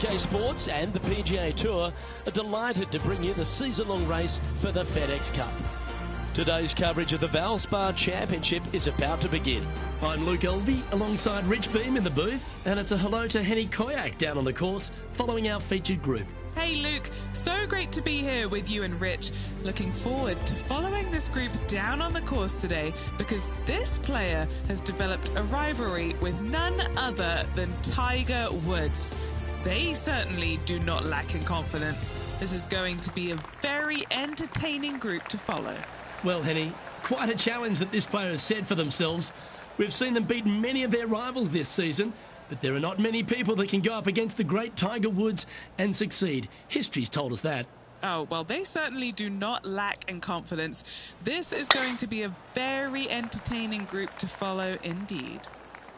SK Sports and the PGA Tour are delighted to bring you the season-long race for the FedEx Cup. Today's coverage of the Valspar Championship is about to begin. I'm Luke Elvey alongside Rich Beem in the booth, and it's a hello to Henny Koyak down on the course following our featured group. Hey Luke, so great to be here with you and Rich. Looking forward to following this group down on the course today because this player has developed a rivalry with none other than Tiger Woods. They certainly do not lack in confidence. This is going to be a very entertaining group to follow. Well, Henny, quite a challenge that this player has set for themselves. We've seen them beat many of their rivals this season, but there are not many people that can go up against the great Tiger Woods and succeed. History's told us that. Oh, well, they certainly do not lack in confidence. This is going to be a very entertaining group to follow indeed.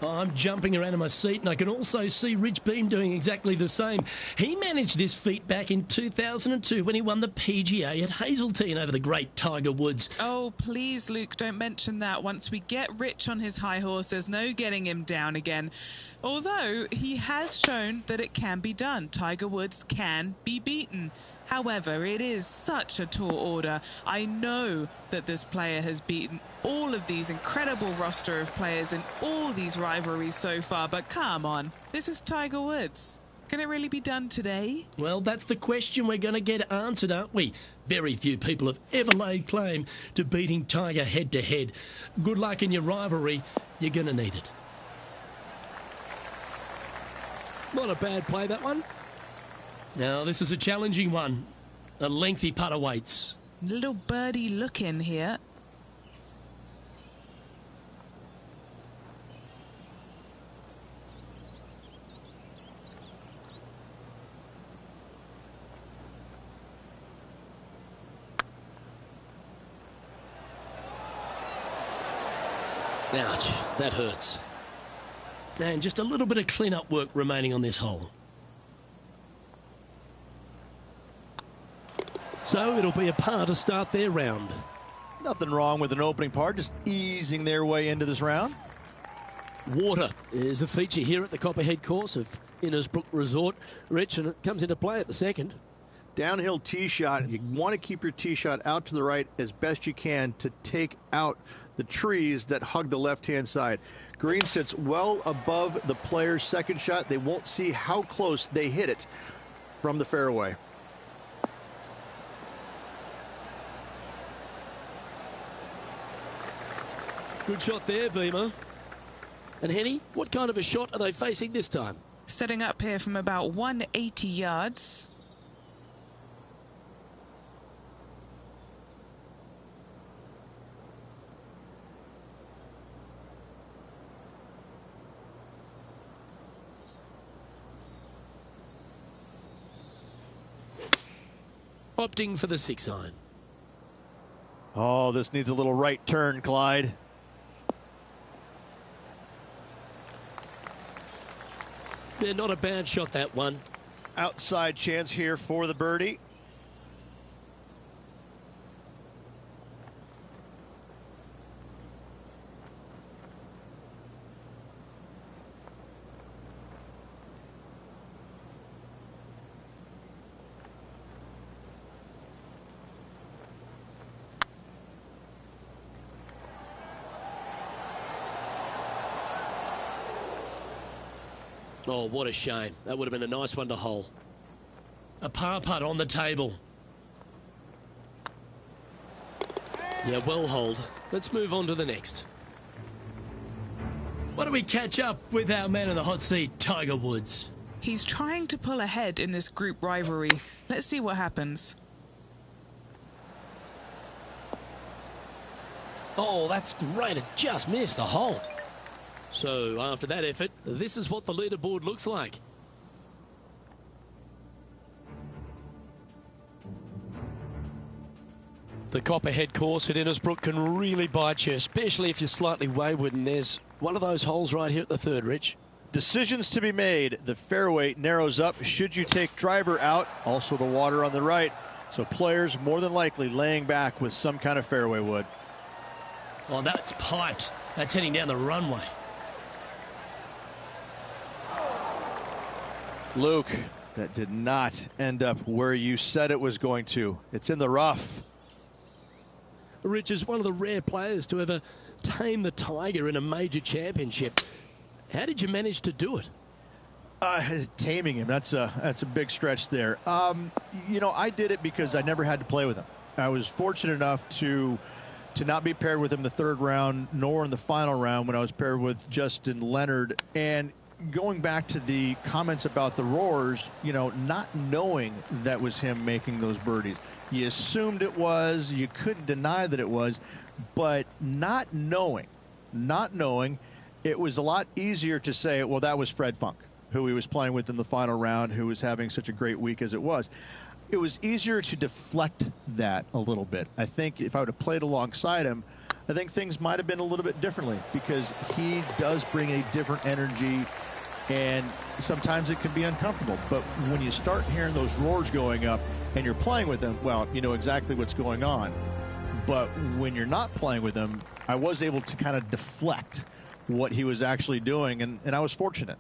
I'm jumping around in my seat, and I can also see Rich Beem doing exactly the same. He managed this feat back in 2002 when he won the PGA at Hazeltine over the great Tiger Woods. Oh, please, Luke, don't mention that. Once we get Rich on his high horse, there's no getting him down again. Although he has shown that it can be done. Tiger Woods can be beaten. However, it is such a tall order. I know that this player has beaten all of these incredible roster of players in all these rivalries so far, but come on, this is Tiger Woods. Can it really be done today? Well, that's the question we're going to get answered, aren't we? Very few people have ever laid claim to beating Tiger head-to-head. Good luck in your rivalry. You're going to need it. Not a bad play, that one. Now, this is a challenging one. A lengthy putt awaits. Little birdie looking here. Ouch, that hurts. And just a little bit of clean-up work remaining on this hole. So it'll be a par to start their round. Nothing wrong with an opening par, just easing their way into this round. Water is a feature here at the Copperhead course of Innisbrook Resort, Rich, and it comes into play at the second. Downhill tee shot. You want to keep your tee shot out to the right as best you can to take out the trees that hug the left-hand side. Green sits well above the player's second shot. They won't see how close they hit it from the fairway. Good shot there, Beamer. And Henny, what kind of a shot are they facing this time? Setting up here from about 180 yards. Opting for the 6-iron. Oh, this needs a little right turn, Clyde. Yeah, not a bad shot, that one. Outside chance here for the birdie. Oh, what a shame. That would have been a nice one to hole. A par putt on the table. Yeah, well holed. Let's move on to the next. Why don't we catch up with our man in the hot seat, Tiger Woods? He's trying to pull ahead in this group rivalry. Let's see what happens. Oh, that's great. It just missed the hole. So after that effort, this is what the leaderboard looks like. The Copperhead course at Innisbrook can really bite you, especially if you're slightly wayward, and there's one of those holes right here at the third, Rich. Decisions to be made. The fairway narrows up. Should you take driver out? Also the water on the right. So players more than likely laying back with some kind of fairway wood. Oh, that's piped. That's heading down the runway. Luke, That did not end up where you said it was going to. It's in the rough. Rich is one of the rare players to ever tame the Tiger in a major championship. How did you manage to do it? Taming him, that's a big stretch there. You know, I did it because I never had to play with him. I was fortunate enough to not be paired with him in the third round, nor in the final round when I was paired with Justin Leonard. And going back to the comments about the roars, you know, not knowing that was him making those birdies. You assumed it was, you couldn't deny that it was, but not knowing, it was a lot easier to say, well, that was Fred Funk, who he was playing with in the final round, who was having such a great week as it was. It was easier to deflect that a little bit. I think if I would have played alongside him, I think things might have been a little bit differently, because he does bring a different energy, and sometimes it can be uncomfortable. But when you start hearing those roars going up and you're playing with him, well, you know exactly what's going on. But when you're not playing with him, I was able to kind of deflect what he was actually doing, and I was fortunate.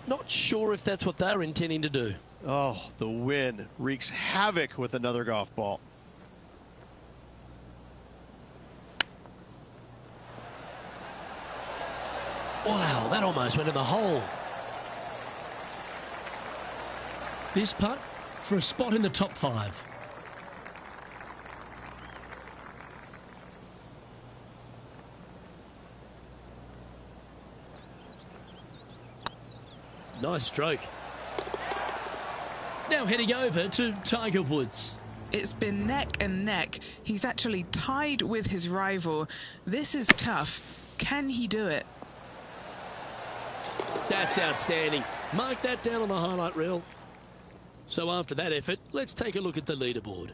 Not sure if that's what they're intending to do. Oh, the wind wreaks havoc with another golf ball. Wow, that almost went in the hole. This putt for a spot in the top 5. Nice stroke. Now heading over to Tiger Woods. It's been neck and neck. He's actually tied with his rival. This is tough. Can he do it? That's outstanding. Mark that down on the highlight reel. So after that effort, let's take a look at the leaderboard.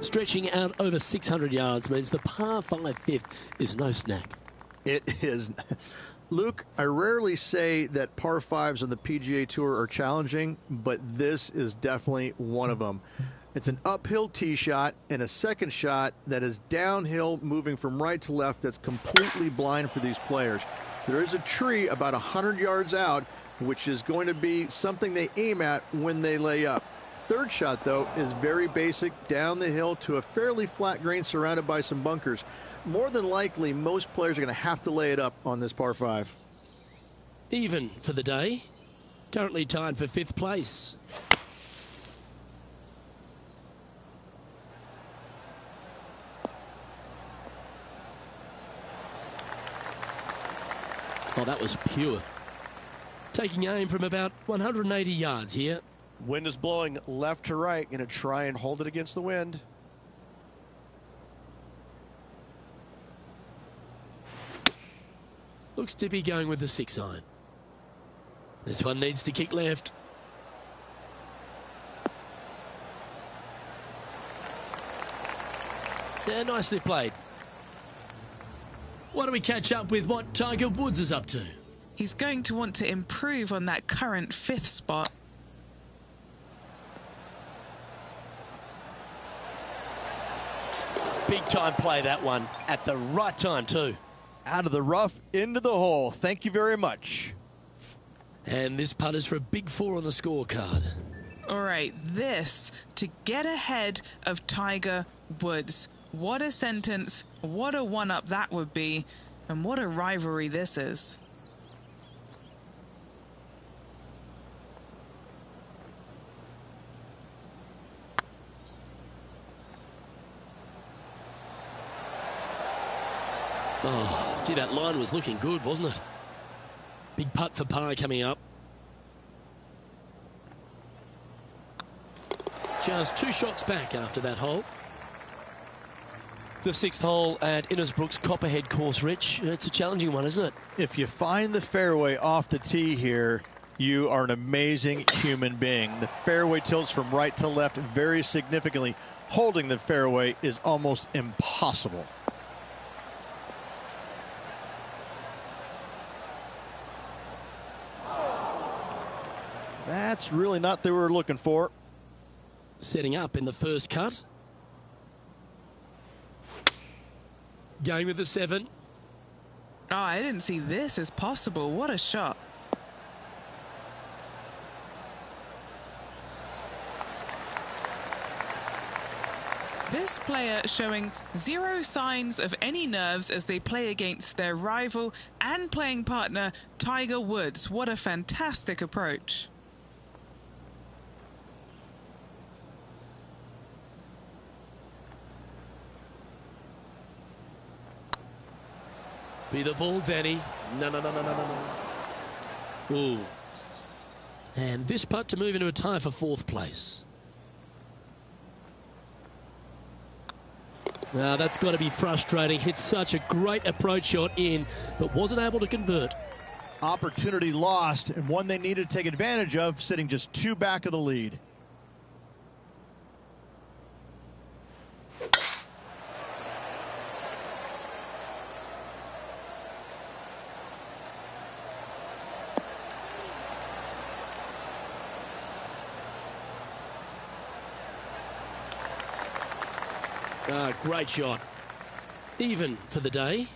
Stretching out over 600 yards means the par 5 fifth is no snack. It is. Luke, I rarely say that par 5s on the PGA Tour are challenging, but this is definitely one of them. It's an uphill tee shot and a second shot that is downhill, moving from right to left, that's completely blind for these players. There is a tree about 100 yards out, which is going to be something they aim at when they lay up. Third shot, though, is very basic, down the hill to a fairly flat green surrounded by some bunkers. More than likely, most players are going to have to lay it up on this par 5. Even for the day. Currently tied for 5th place. Oh, that was pure. Taking aim from about 180 yards here. Wind is blowing left to right. Going to try and hold it against the wind. Looks to be going with the 6-iron. This one needs to kick left. Yeah, nicely played. Why don't we catch up with what Tiger Woods is up to? He's going to want to improve on that current 5th spot. Big time play, that one. At the right time, too. Out of the rough, into the hole. Thank you very much. And this putt is for a big 4 on the scorecard. All right, this to get ahead of Tiger Woods. What a sentence, what a one-up that would be, and what a rivalry this is. Oh, gee, that line was looking good, wasn't it? Big putt for par coming up. Just 2 shots back after that hole. The sixth hole at Innisbrook's Copperhead course, Rich. It's a challenging one, isn't it? If you find the fairway off the tee here, you are an amazing human being. The fairway tilts from right to left very significantly. Holding the fairway is almost impossible. That's really not what they were looking for. Setting up in the first cut. Going with the 7. Oh, I didn't see this as possible. What a shot. This player showing zero signs of any nerves as they play against their rival and playing partner, Tiger Woods. What a fantastic approach. Be the ball, Danny. No. Ooh. And this putt to move into a tie for 4th place. Now that's got to be frustrating. Hit such a great approach shot in, but wasn't able to convert. Opportunity lost, and one they needed to take advantage of, sitting just 2 back of the lead. Great shot. Even for the day.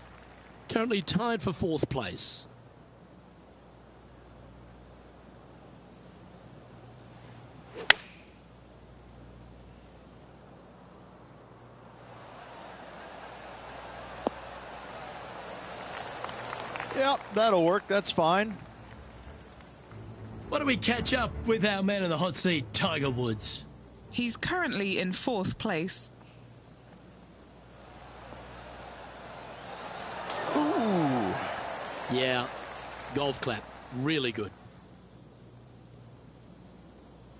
Currently tied for 4th place. Yep, that'll work. That's fine. Why don't we catch up with our man in the hot seat, Tiger Woods? He's currently in 4th place. Ooh. Yeah, golf clap. Really good.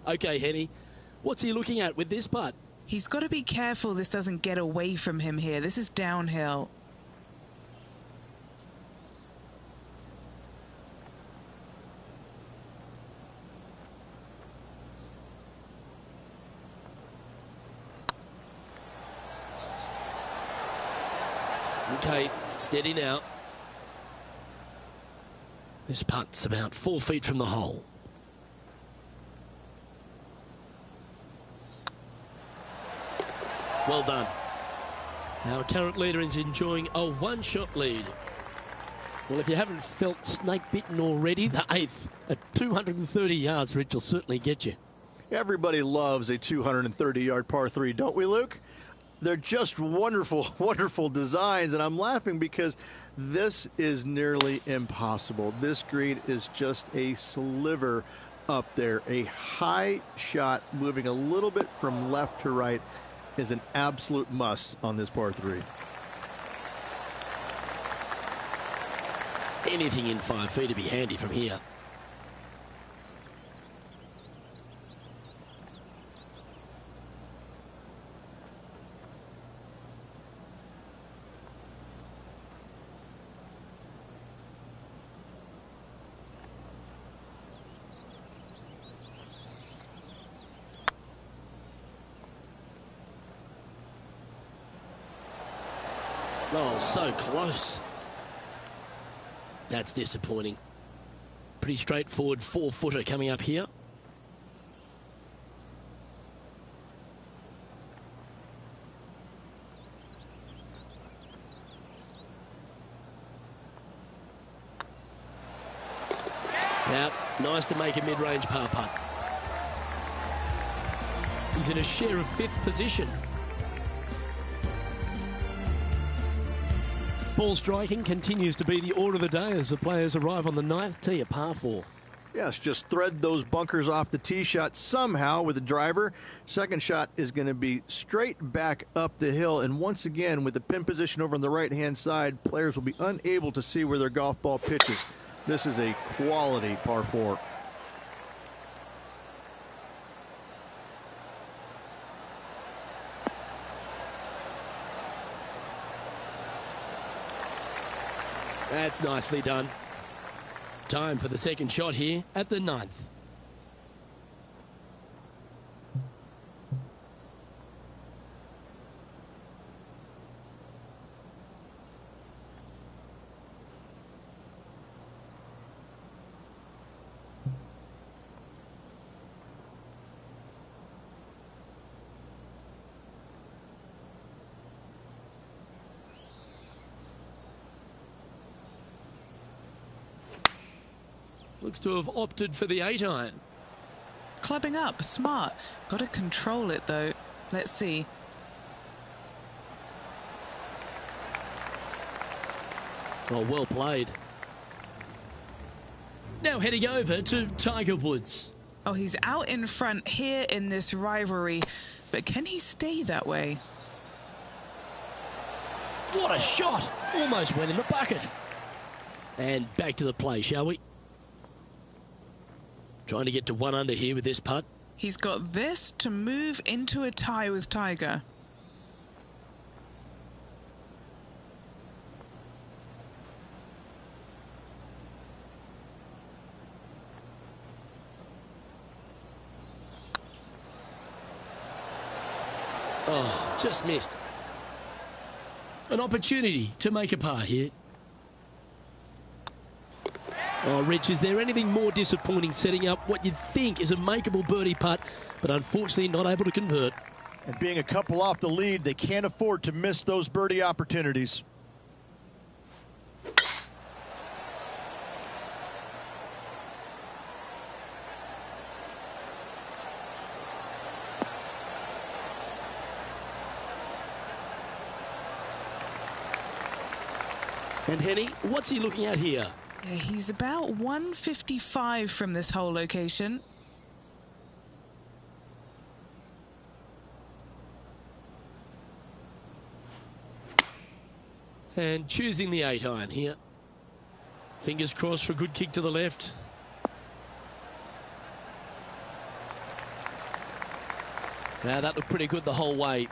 Okay, Henny, what's he looking at with this putt? He's got to be careful this doesn't get away from him here. This is downhill. Okay, steady now. This putt's about 4 feet from the hole. Well done. Our current leader is enjoying a 1-shot lead. Well, if you haven't felt snake bitten already, the 8th at 230 yards, Rich, will certainly get you. Everybody loves a 230-yard par 3, don't we, Luke? They're just wonderful, wonderful designs, and I'm laughing because this is nearly impossible. This green is just a sliver up there. A high shot moving a little bit from left to right is an absolute must on this par 3. Anything in 5 feet to be handy from here. Oh, so close. That's disappointing. Pretty straightforward 4-footer coming up here. Yep, nice to make a mid-range par putt. He's in a share of 5th position. Ball striking continues to be the order of the day as the players arrive on the 9th tee, a par 4. Yes, just thread those bunkers off the tee shot somehow with the driver. Second shot is going to be straight back up the hill. And once again, with the pin position over on the right-hand side, players will be unable to see where their golf ball pitches. This is a quality par 4. That's nicely done. Time for the second shot here at the 9th. Looks to have opted for the 8-iron. Clubbing up, smart. Got to control it though. Let's see. Oh, well played. Now heading over to Tiger Woods. Oh, he's out in front here in this rivalry, but can he stay that way? What a shot! Almost went in the bucket. And back to the play, shall we? Trying to get to 1 under here with this putt. He's got this to move into a tie with Tiger. Oh, just missed. An opportunity to make a par here. Oh, Rich, is there anything more disappointing setting up what you'd think is a makeable birdie putt, but unfortunately not able to convert? And being a couple off the lead, they can't afford to miss those birdie opportunities. And Henny, what's he looking at here? Yeah, he's about 155 from this hole location. And choosing the 8-iron here. Fingers crossed for a good kick to the left. Now that looked pretty good the whole way.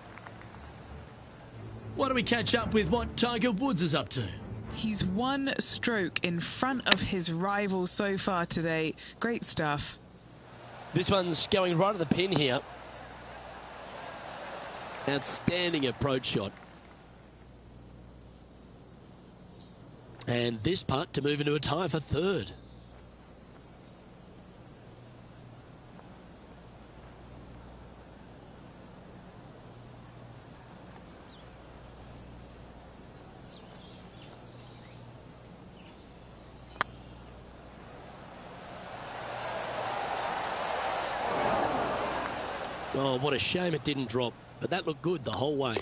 Why don't we catch up with what Tiger Woods is up to? He's 1 stroke in front of his rival so far today. Great stuff. This one's going right at the pin here. Outstanding approach shot. And this putt to move into a tie for 3rd. Oh, what a shame it didn't drop, but that looked good the whole way.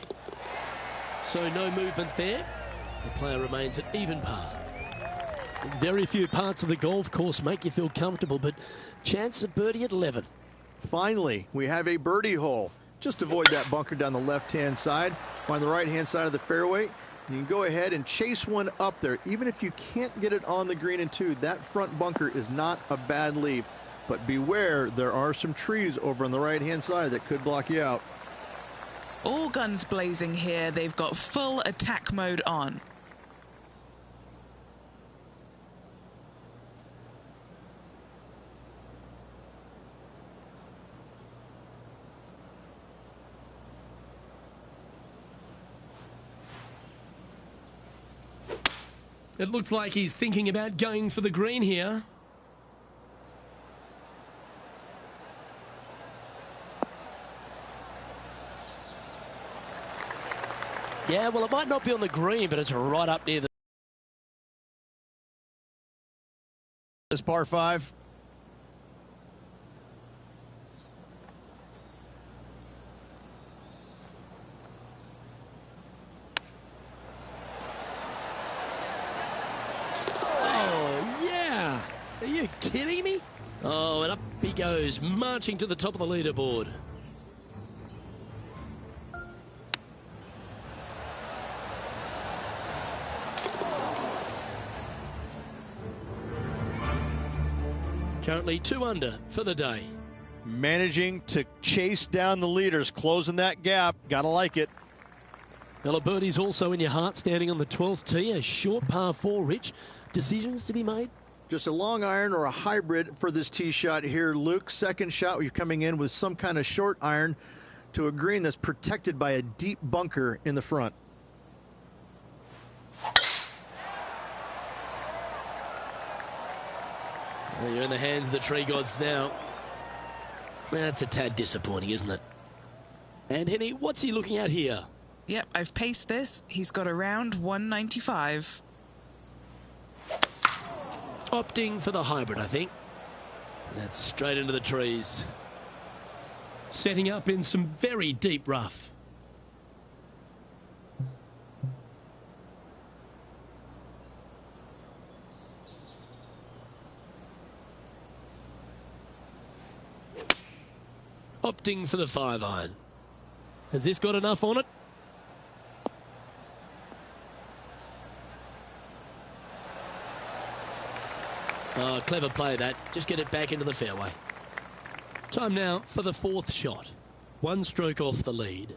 So no movement there. The player remains at even par. Very few parts of the golf course make you feel comfortable, but chance of birdie at 11. Finally, we have a birdie hole. Just avoid that bunker down the left-hand side. Find the right-hand side of the fairway. You can go ahead and chase one up there. Even if you can't get it on the green in 2, that front bunker is not a bad leave. But beware, there are some trees over on the right-hand side that could block you out. All guns blazing here. They've got full attack mode on. It looks like he's thinking about going for the green here. Yeah, well, it might not be on the green, but it's right up near the... This par 5. Oh, yeah. Are you kidding me? Oh, and up he goes, marching to the top of the leaderboard. Currently 2 under for the day. Managing to chase down the leaders, closing that gap. Gotta like it. Well, a birdie's also in your heart, standing on the 12th tee. A short par 4, Rich. Decisions to be made? Just a long iron or a hybrid for this tee shot here, Luke. Second shot, you're coming in with some kind of short iron to a green that's protected by a deep bunker in the front. Well, you're in the hands of the tree gods now. That's a tad disappointing, isn't it? And Henny, what's he looking at here? Yep, I've paced this. He's got around 195. Opting for the hybrid, I think. That's straight into the trees. Setting up in some very deep rough. Opting for the 5-iron. Has this got enough on it? Oh, clever play that. Just get it back into the fairway. Time now for the 4th shot. 1 stroke off the lead.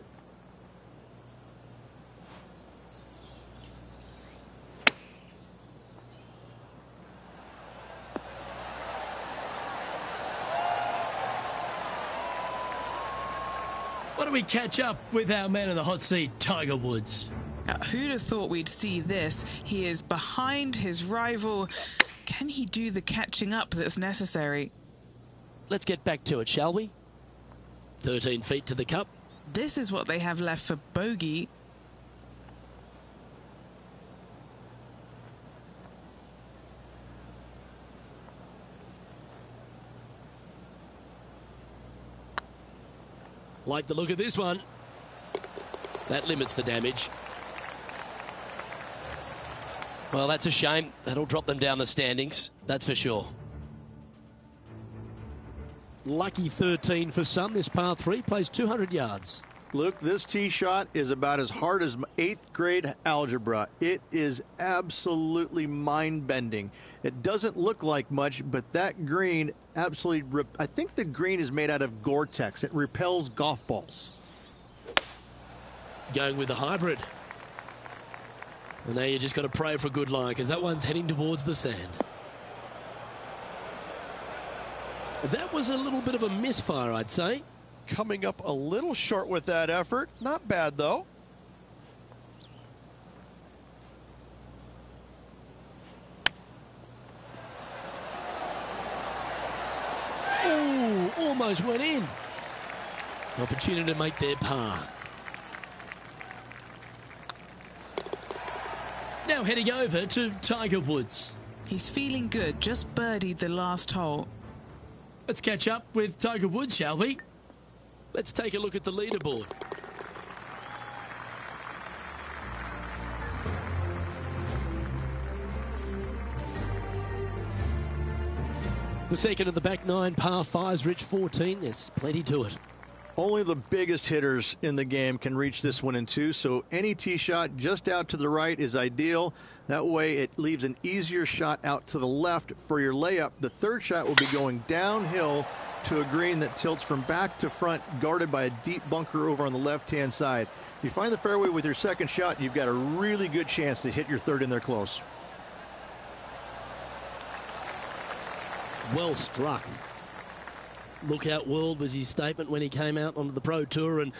Why don't we catch up with our man in the hot seat, Tiger Woods? Now, who'd have thought we'd see this? He is behind his rival. Can he do the catching up that's necessary? Let's get back to it, shall we? 13 feet to the cup. This is what they have left for bogey. Like the look of this one. That limits the damage. Well, that's a shame. That'll drop them down the standings, that's for sure. Lucky 13 for some. This par 3 plays 200 yards. Luke, this tee shot is about as hard as 8th grade algebra. It is absolutely mind-bending. It doesn't look like much, but that green absolutely... I think the green is made out of Gore-Tex. It repels golf balls. Going with the hybrid. And now you just got to pray for a good lie, because that one's heading towards the sand. That was a little bit of a misfire, I'd say. Coming up a little short with that effort. Not bad, though. Ooh, almost went in. Opportunity to make their par. Now heading over to Tiger Woods. He's feeling good, just birdied the last hole. Let's catch up with Tiger Woods, shall we? Let's take a look at the leaderboard. The second of the back 9 par 5s, Rich, 14. There's plenty to it. Only the biggest hitters in the game can reach this one in 2, so any tee shot just out to the right is ideal. That way it leaves an easier shot out to the left for your layup. The 3rd shot will be going downhill to a green that tilts from back to front, guarded by a deep bunker over on the left-hand side. If you find the fairway with your 2nd shot, you've got a really good chance to hit your 3rd in there close. Well struck. Look out world was his statement when he came out onto the Pro Tour, and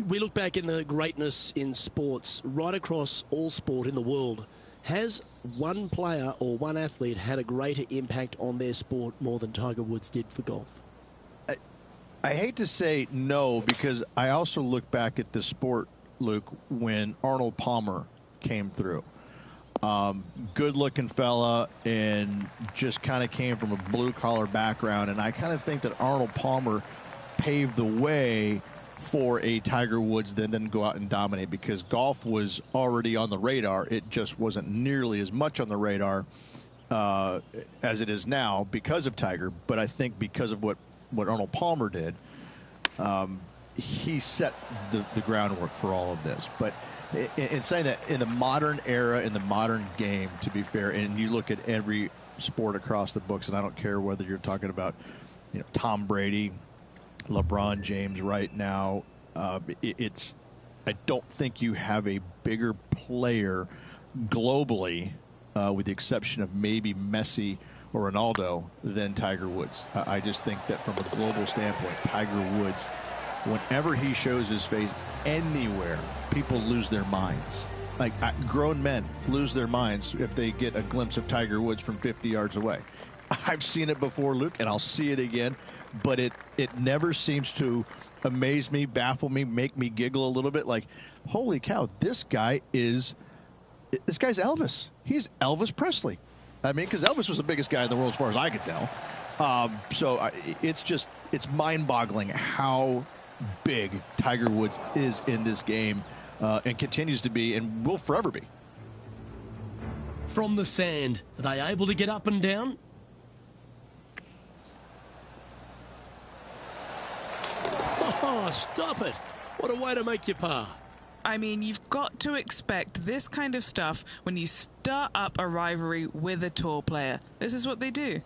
we look back in the greatness in sports right across all sport in the world. Has one player or one athlete had a greater impact on their sport more than Tiger Woods did for golf? I hate to say no, because I also look back at the sport, Luke, when Arnold Palmer came through. Good-looking fella, and just kind of came from a blue-collar background, and I kind of think that Arnold Palmer paved the way for a Tiger Woods then go out and dominate, because golf was already on the radar. It just wasn't nearly as much on the radar as it is now because of Tiger, but I think because of what Arnold Palmer did, he set the groundwork for all of this. But in saying that, in the modern era, in the modern game, to be fair, and you look at every sport across the books, and I don't care whether you're talking about, Tom Brady, LeBron James right now, it's I don't think you have a bigger player globally, with the exception of maybe Messi or Ronaldo, than Tiger Woods. I just think that from a global standpoint, Tiger Woods, whenever he shows his face anywhere, people lose their minds. Like, grown men lose their minds if they get a glimpse of Tiger Woods from 50 yards away. I've seen it before, Luke, and I'll see it again, but it never seems to amaze me, baffle me, make me giggle a little bit. Like, holy cow, this guy's Elvis. He's Elvis Presley. I mean, because Elvis was the biggest guy in the world as far as I could tell. It's mind-boggling how big Tiger Woods is in this game, and continues to be, and will forever be. From the sand, are they able to get up and down? Oh, stop it. What a way to make your par. I mean, you've got to expect this kind of stuff when you start up a rivalry with a tour player. This is what they do.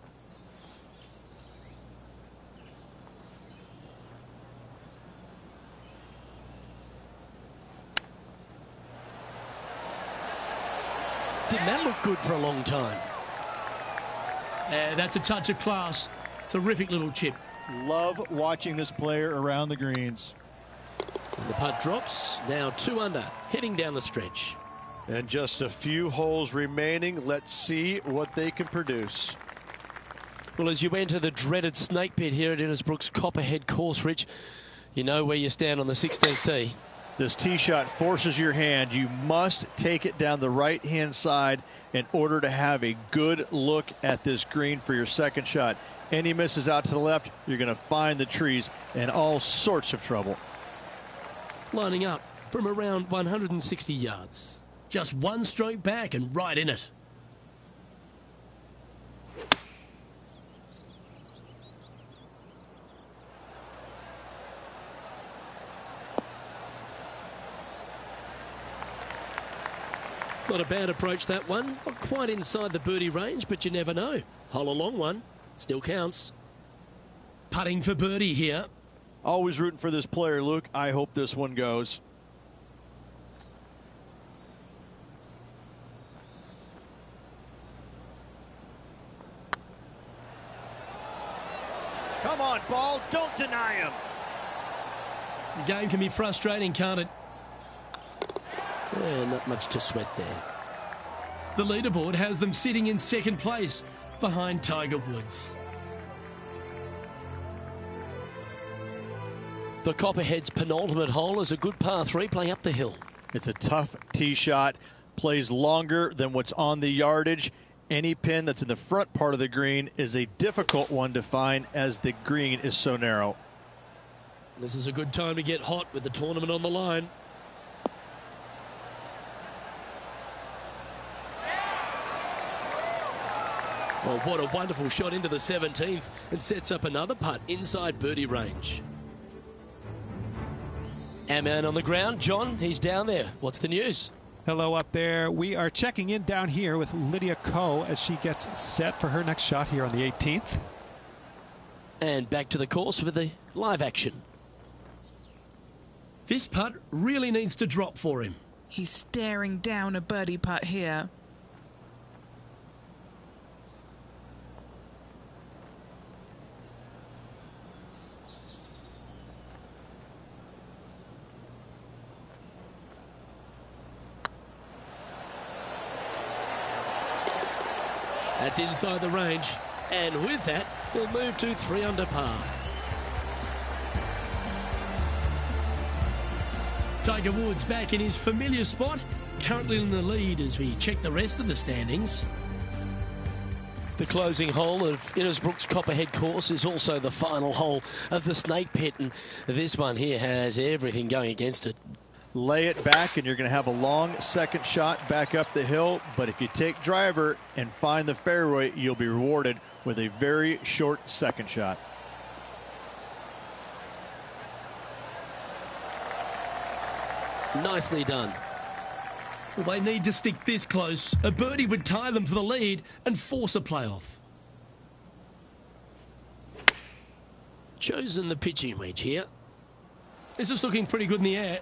Didn't that look good for a long time? That's a touch of class. Terrific little chip. Love watching this player around the greens. And the putt drops. Now 2 under, heading down the stretch. And just a few holes remaining. Let's see what they can produce. Well, as you enter the dreaded snake pit here at Innisbrook's Copperhead course, Rich, you know where you stand on the 16th tee. This tee shot forces your hand. You must take it down the right-hand side in order to have a good look at this green for your second shot. Any misses out to the left, you're going to find the trees and all sorts of trouble. Lining up from around 160 yards. Just one stroke back and right in it. Not a bad approach, that one. Not quite inside the birdie range, but you never know. Hole a long one. Still counts. Putting for birdie here. Always rooting for this player, Luke. I hope this one goes. Come on, ball. Don't deny him. The game can be frustrating, can't it? Not much to sweat there. The leaderboard has them sitting in second place behind Tiger Woods. The Copperhead's penultimate hole is a good par 3 playing up the hill. It's a tough tee shot. Plays longer than what's on the yardage. Any pin that's in the front part of the green is a difficult one to find as the green is so narrow. This is a good time to get hot with the tournament on the line. Well, what a wonderful shot into the 17th, and sets up another putt inside birdie range. Our man on the ground, John, he's down there. What's the news? Hello up there. We are checking in down here with Lydia Ko as she gets set for her next shot here on the 18th. And back to the course with the live action. This putt really needs to drop for him. He's staring down a birdie putt here. That's inside the range, and with that, he'll move to 3 under par. Tiger Woods back in his familiar spot, currently in the lead as we check the rest of the standings. The closing hole of Innisbrook's Copperhead course is also the final hole of the Snake Pit, and this one here has everything going against it. Lay it back and you're going to have a long second shot back up the hill, but if you take driver and find the fairway, you'll be rewarded with a very short second shot. Nicely done. Well, they need to stick this close. A birdie would tie them for the lead and force a playoff. Chosen the pitching wedge here. This is looking pretty good in the air.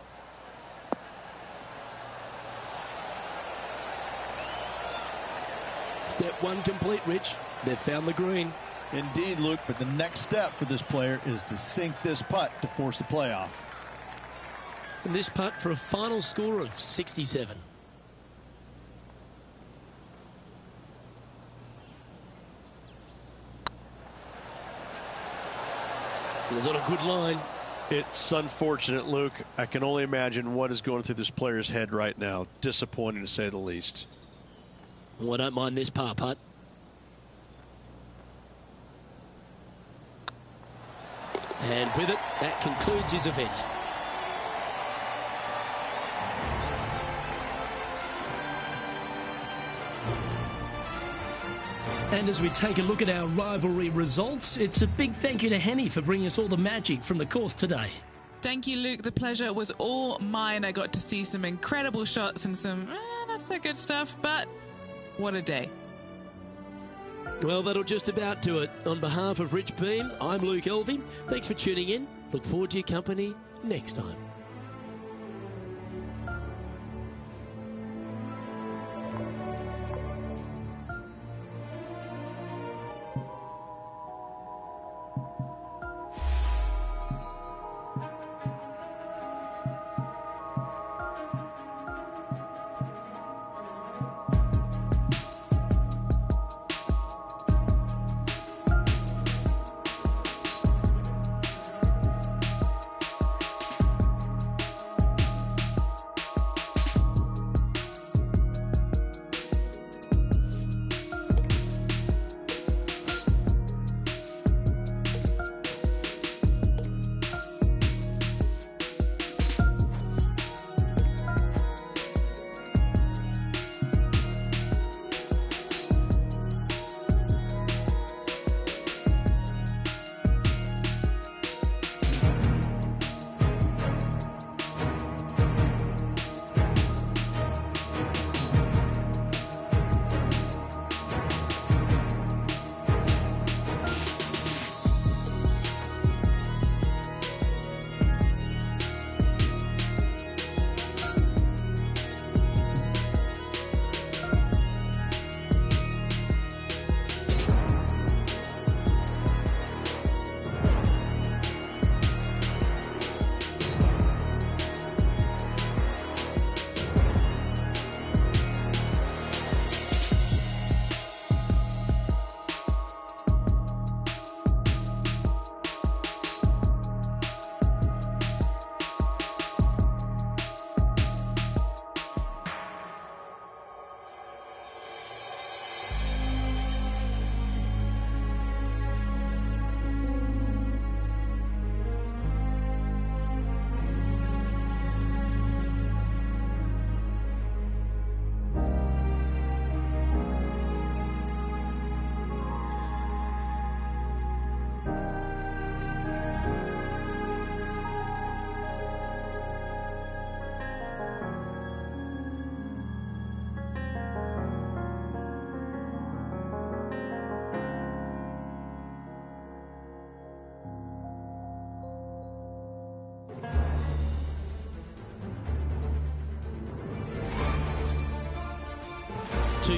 Step one complete, Rich. They've found the green. Indeed, Luke, but the next step for this player is to sink this putt to force the playoff. And this putt for a final score of 67. It was on a good line. It's unfortunate, Luke. I can only imagine what is going through this player's head right now. Disappointing, to say the least. Well, I don't mind this par putt. And with it, that concludes his event. And as we take a look at our rivalry results, it's a big thank you to Henny for bringing us all the magic from the course today. Thank you, Luke. The pleasure was all mine. I got to see some incredible shots and some not so good stuff, but what a day. Well, that'll just about do it. On behalf of Rich Beem, I'm Luke Elvey. Thanks for tuning in. Look forward to your company next time.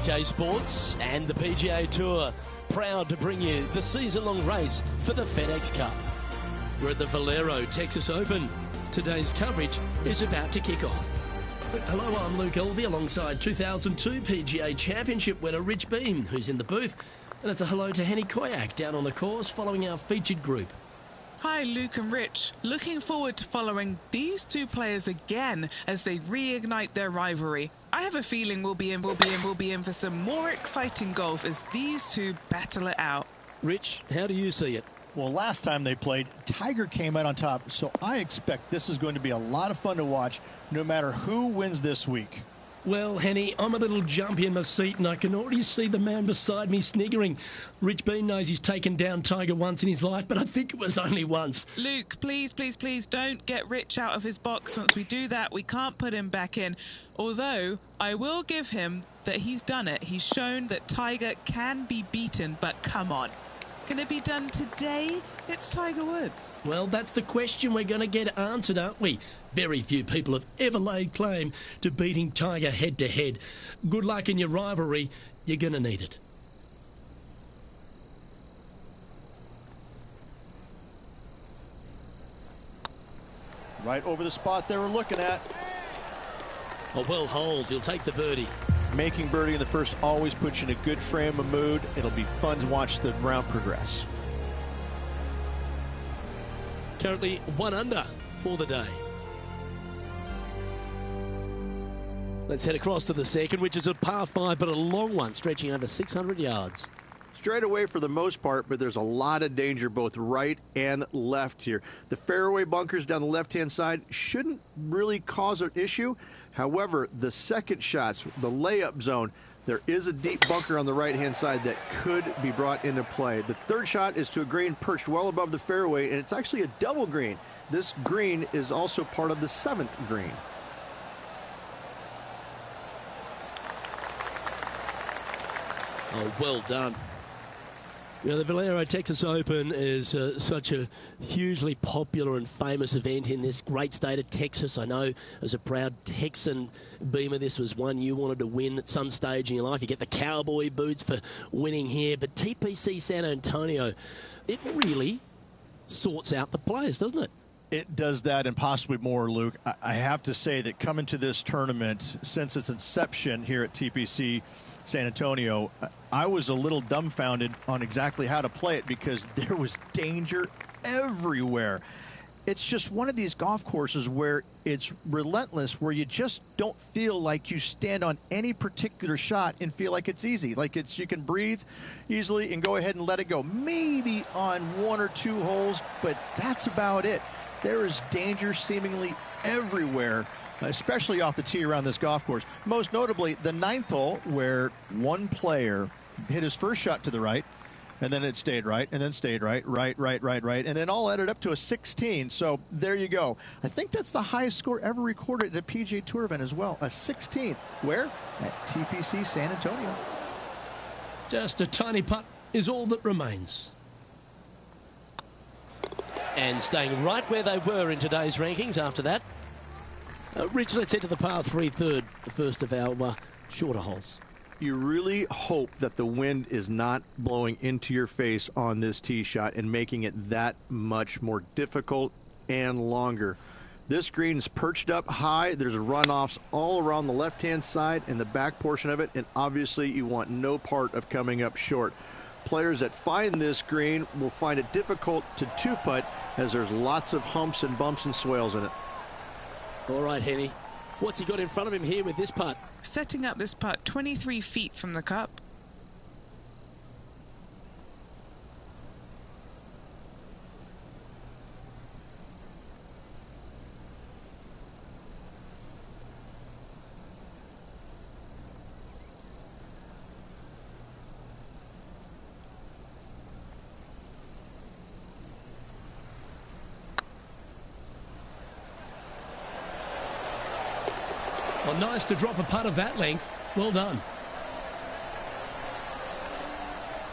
UK Sports and the PGA Tour proud to bring you the season-long race for the FedEx Cup. We're at the Valero Texas Open. Today's coverage is about to kick off. Hello, I'm Luke Elvey alongside 2002 PGA Championship winner Rich Beem, who's in the booth. And it's a hello to Henny Koyak down on the course following our featured group. Hi, Luke and Rich. Looking forward to following these two players again as they reignite their rivalry. I have a feeling we'll be in for some more exciting golf as these two battle it out. Rich, how do you see it? Well, last time they played, Tiger came out on top, so I expect this is going to be a lot of fun to watch, no matter who wins this week. Well, Henny, I'm a little jumpy in my seat and I can already see the man beside me sniggering. Rich Beem knows he's taken down Tiger once in his life, but I think it was only once. Luke, please, please, please don't get Rich out of his box. Once we do that, we can't put him back in. Although, I will give him that he's done it. He's shown that Tiger can be beaten, but come on. Can it be done today? It's Tiger Woods. Well, that's the question we're going to get answered, aren't we? Very few people have ever laid claim to beating Tiger head-to-head. Good luck in your rivalry. You're going to need it. Right over the spot they were looking at. A well holed. He'll take the birdie. Making birdie in the first always puts you in a good frame of mood. It'll be fun to watch the round progress. Currently 1 under for the day. Let's head across to the second, which is a par 5, but a long one, stretching over 600 yards. Straight away for the most part, but there's a lot of danger both right and left here. The fairway bunkers down the left-hand side shouldn't really cause an issue. However, the second shots, the layup zone, there is a deep bunker on the right-hand side that could be brought into play. The third shot is to a green perched well above the fairway, and it's actually a double green. This green is also part of the 7th green. Oh, well done. You know, the Valero Texas Open is such a hugely popular and famous event in this great state of Texas. I know as a proud Texan, Beamer, this was one you wanted to win at some stage in your life. You get the cowboy boots for winning here. But TPC San Antonio, it really sorts out the players, doesn't it? It does that and possibly more, Luke. I have to say that coming to this tournament, since its inception here at TPC San Antonio, I was a little dumbfounded on exactly how to play it because there was danger everywhere. It's just one of these golf courses where it's relentless, where you just don't feel like you stand on any particular shot and feel like it's easy. Like you can breathe easily and go ahead and let it go. Maybe on 1 or 2 holes, but that's about it. There is danger seemingly everywhere, especially off the tee around this golf course. Most notably, the 9th hole, where one player hit his first shot to the right, and then it stayed right, and then stayed right, and then all added up to a 16. So there you go. I think that's the highest score ever recorded at a PGA Tour event as well, a 16. Where? At TPC San Antonio. Just a tiny putt is all that remains. And staying right where they were in today's rankings after that. Rich, let's head to the par 3 third, the first of our shorter holes. You really hope that the wind is not blowing into your face on this tee shot and making it that much more difficult and longer. This green is perched up high. There's runoffs all around the left-hand side and the back portion of it, and obviously you want no part of coming up short. Players that find this green will find it difficult to two-putt as there's lots of humps and bumps and swales in it. All right, Henny. What's he got in front of him here with this putt? Setting up this putt 23 feet from the cup. Well, nice to drop a putt of that length. Well done.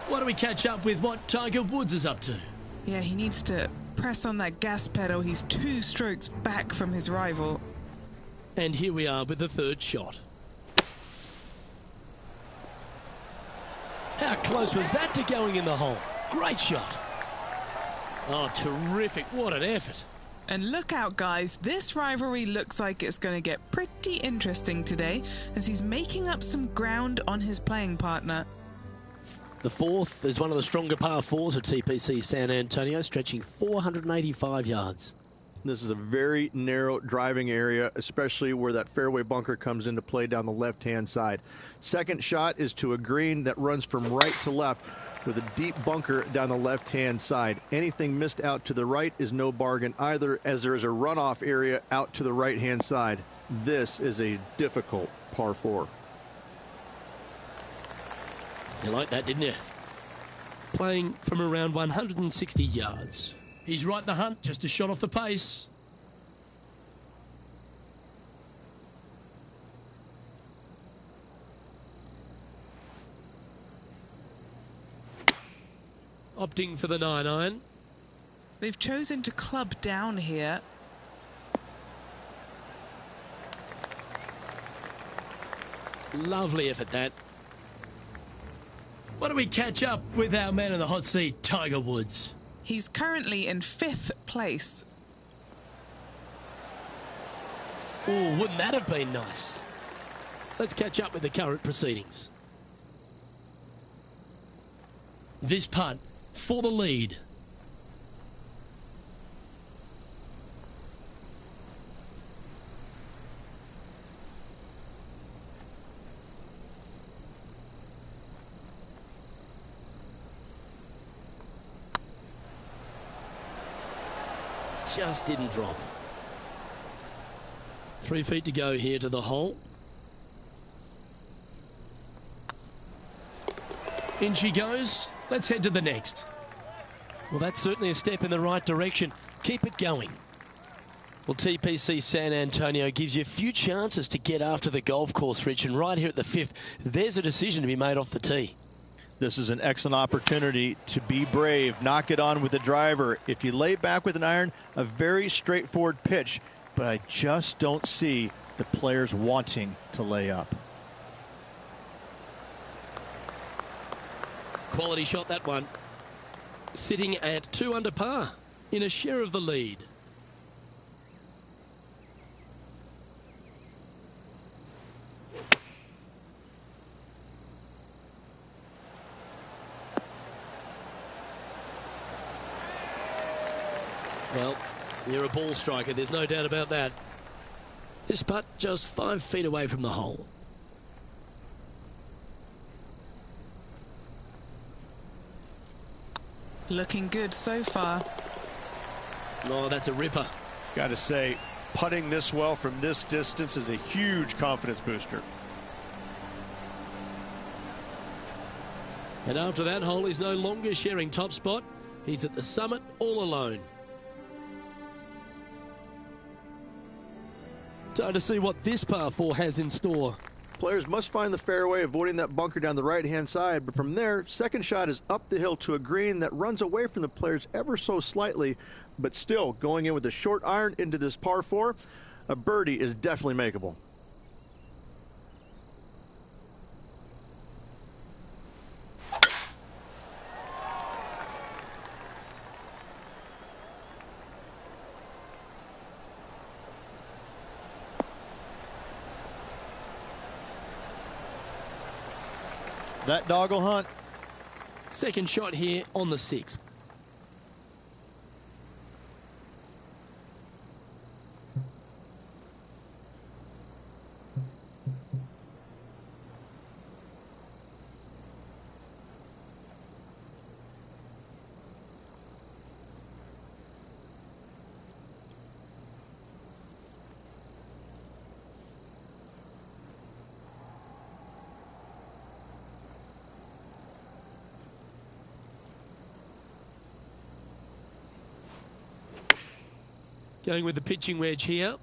Why don't we catch up with what Tiger Woods is up to? Yeah, he needs to press on that gas pedal. He's 2 strokes back from his rival. And here we are with the third shot. How close was that to going in the hole? Great shot. Oh, terrific. What an effort. And look out, guys. This rivalry looks like it's going to get pretty interesting today as he's making up some ground on his playing partner. The fourth is one of the stronger par 4s at TPC San Antonio, stretching 485 yards. This is a very narrow driving area, especially where that fairway bunker comes into play down the left-hand side. Second shot is to a green that runs from right to left with a deep bunker down the left-hand side. Anything missed out to the right is no bargain either, as there is a runoff area out to the right-hand side. This is a difficult par 4. You like that, didn't you? Playing from around 160 yards. He's right in the hunt, just a shot off the pace. opting for the 9-iron. They've chosen to club down here. Lovely effort, that. Why don't we catch up with our man in the hot seat, Tiger Woods? He's currently in 5th place. Oh, wouldn't that have been nice? Let's catch up with the current proceedings. This putt for the lead. Just didn't drop. 3 feet to go here to the hole. In she goes. Let's head to the next. Well, that's certainly a step in the right direction. Keep it going. Well, TPC San Antonio gives you a few chances to get after the golf course, Rich, and right here at the 5th, there's a decision to be made off the tee. This is an excellent opportunity to be brave, knock it on with the driver. If you lay back with an iron, a very straightforward pitch, but I just don't see the players wanting to lay up. Quality shot, that one. Sitting at 2 under par in a share of the lead. Well, you're a ball striker, there's no doubt about that. This putt just 5 feet away from the hole. Looking good so far. Oh, that's a ripper. Got to say, putting this well from this distance is a huge confidence booster. And after that hole, he's no longer sharing top spot. He's at the summit all alone. Time to see what this par 4 has in store. Players must find the fairway, avoiding that bunker down the right-hand side. But from there, second shot is up the hill to a green that runs away from the players ever so slightly. But still, going in with a short iron into this par 4, a birdie is definitely makeable. That dog will hunt. Second shot here on the 6th. Going with the pitching wedge here.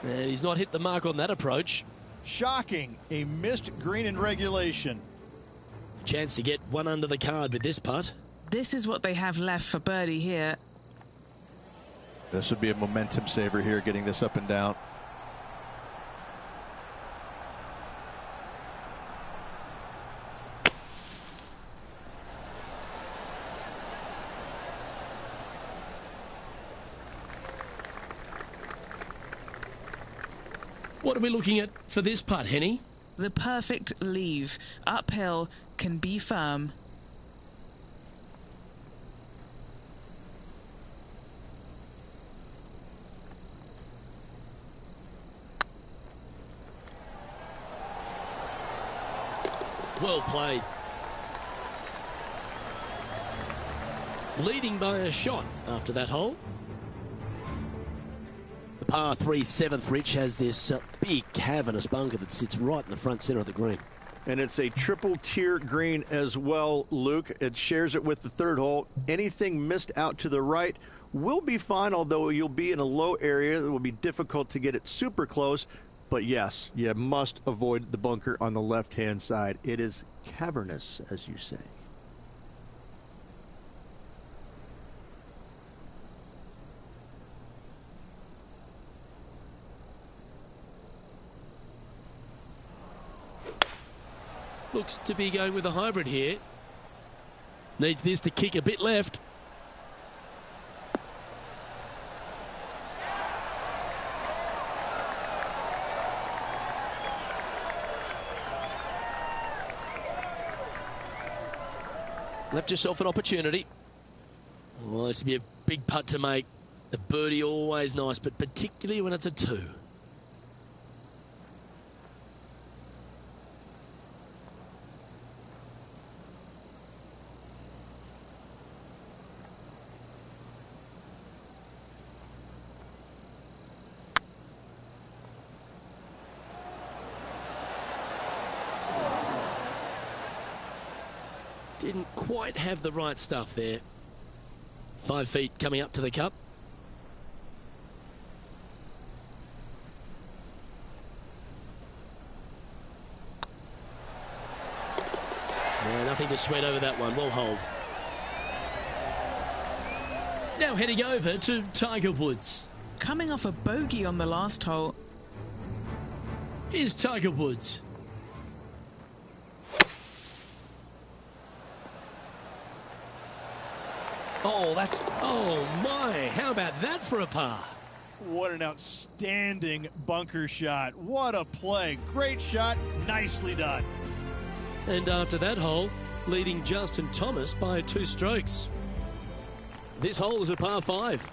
And he's not hit the mark on that approach. Shocking, a missed green in regulation. Chance to get one under the card with this putt. This is what they have left for birdie here. This would be a momentum saver here, getting this up and down. What are we looking at for this putt, Henny? The perfect leave. Uphill, can be firm. Well played. Leading by a shot after that hole. The par 3 7th, Rich, has this big cavernous bunker that sits right in the front center of the green. And it's a triple tier green as well, Luke. It shares it with the 3rd hole. Anything missed out to the right will be fine, although you'll be in a low area. It will be difficult to get it super close. But yes, you must avoid the bunker on the left-hand side. It is cavernous, as you say. Looks to be going with a hybrid here. Needs this to kick a bit left. Left yourself an opportunity. Well, this would be a big putt to make. A birdie always nice, but particularly when it's a 2. Didn't quite have the right stuff there. 5 feet coming up to the cup. Yeah, nothing to sweat over that one. Well hold. Now heading over to Tiger Woods. Coming off a bogey on the last hole. Here's Tiger Woods. Oh, that's... Oh, my. How about that for a par? What an outstanding bunker shot. What a play. Great shot. Nicely done. And after that hole, leading Justin Thomas by 2 strokes. This hole is a par 5.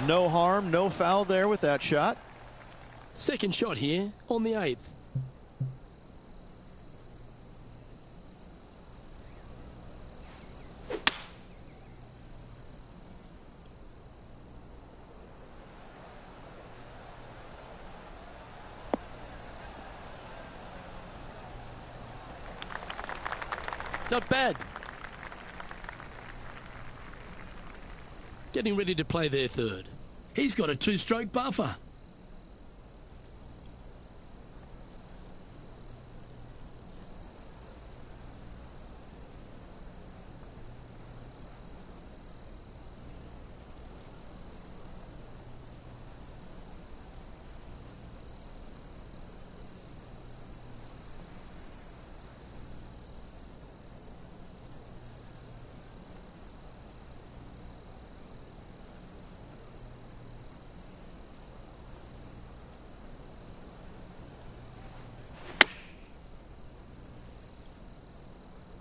No harm, no foul there with that shot. Second shot here on the 8th. Not bad. Getting ready to play their 3rd. He's got a 2-stroke buffer.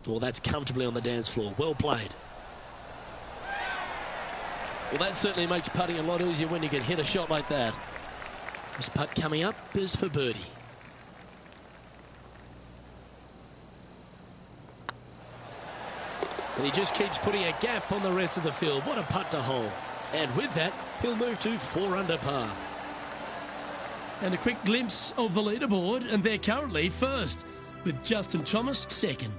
Well, that's comfortably on the dance floor. Well played. Well, that certainly makes putting a lot easier when you can hit a shot like that. This putt coming up is for birdie. And he just keeps putting a gap on the rest of the field. What a putt to hole. And with that, he'll move to 4 under par. And a quick glimpse of the leaderboard, and they're currently first, with Justin Thomas second.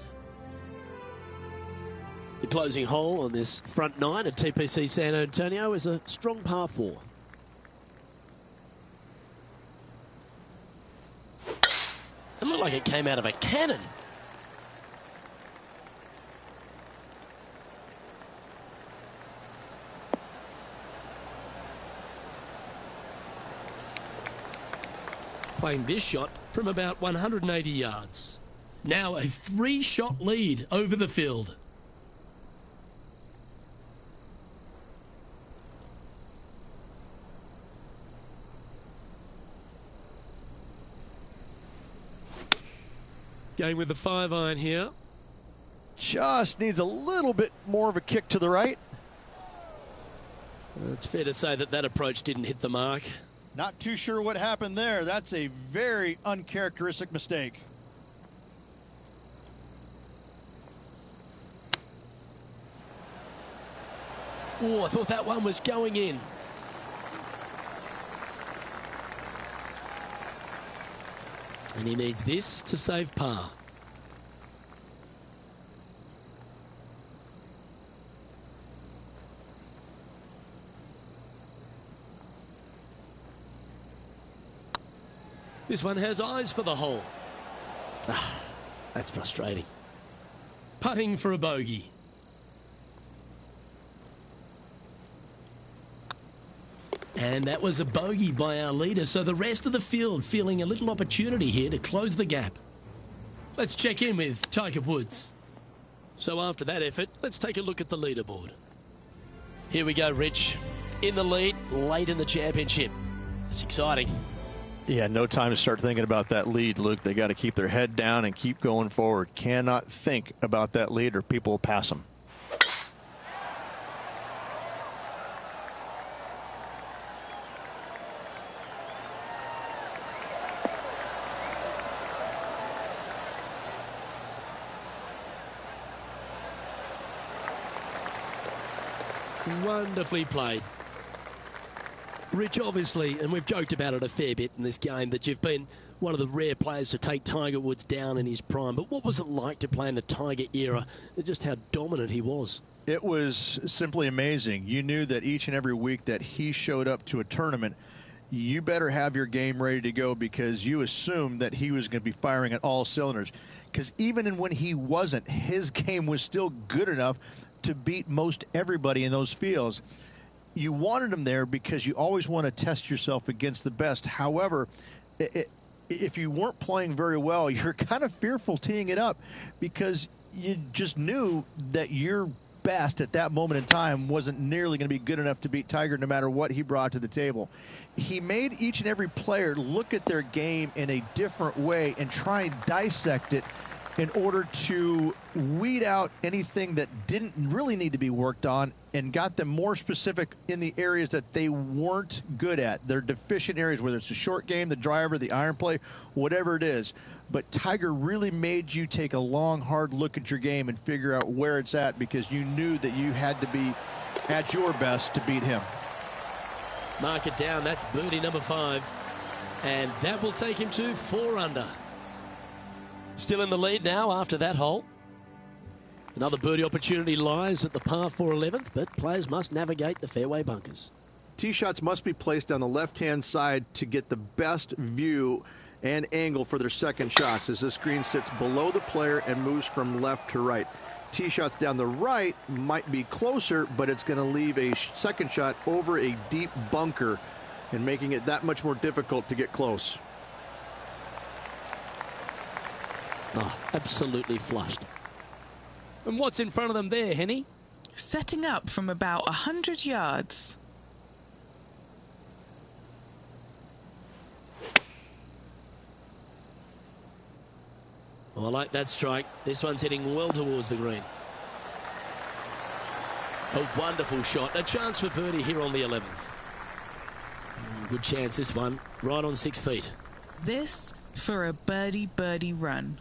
The closing hole on this front 9 at TPC San Antonio is a strong par 4. It looked like it came out of a cannon. Playing this shot from about 180 yards. Now a 3-shot lead over the field. Going with the 5-iron here. Just needs a little bit more of a kick to the right. It's fair to say that that approach didn't hit the mark. Not too sure what happened there. That's a very uncharacteristic mistake. Oh, I thought that one was going in. And he needs this to save par. This one has eyes for the hole. Ah, that's frustrating. Putting for a bogey. And that was a bogey by our leader, so the rest of the field feeling a little opportunity here to close the gap. Let's check in with Tiger Woods. So after that effort, let's take a look at the leaderboard. Here we go, Rich. In the lead, late in the championship. It's exciting. Yeah, no time to start thinking about that lead, Luke. They got to keep their head down and keep going forward. Cannot think about that lead or people will pass them. Wonderfully played. Rich, obviously, and we've joked about it a fair bit in this game, that you've been one of the rare players to take Tiger Woods down in his prime. But what was it like to play in the Tiger era, and just how dominant he was? It was simply amazing. You knew that each and every week that he showed up to a tournament, you better have your game ready to go, because you assumed that he was going to be firing at all cylinders. Because even when he wasn't, his game was still good enough to beat most everybody in those fields. You wanted him there because you always want to test yourself against the best. However, if you weren't playing very well, you're kind of fearful teeing it up, because you just knew that your best at that moment in time wasn't nearly going to be good enough to beat Tiger, no matter what he brought to the table. He made each and every player look at their game in a different way and try and dissect it in order to weed out anything that didn't really need to be worked on, and got them more specific in the areas that they weren't good at. Their deficient areas, whether it's the short game, the driver, the iron play, whatever it is. But Tiger really made you take a long, hard look at your game and figure out where it's at, because you knew that you had to be at your best to beat him. Mark it down. That's birdie number 5. And that will take him to 4 under. Still in the lead now after that hole. Another birdie opportunity lies at the par 4 11th, but players must navigate the fairway bunkers. Tee shots must be placed on the left-hand side to get the best view and angle for their second shots, as this green sits below the player and moves from left to right. Tee shots down the right might be closer, but it's going to leave a second shot over a deep bunker and making it that much more difficult to get close. Oh, absolutely flushed. And what's in front of them there, Henny? Setting up from about 100 yards. Oh, I like that strike. This one's heading well towards the green. A wonderful shot. A chance for birdie here on the 11th. Good chance, this one. Right on 6 feet. This for a birdie run.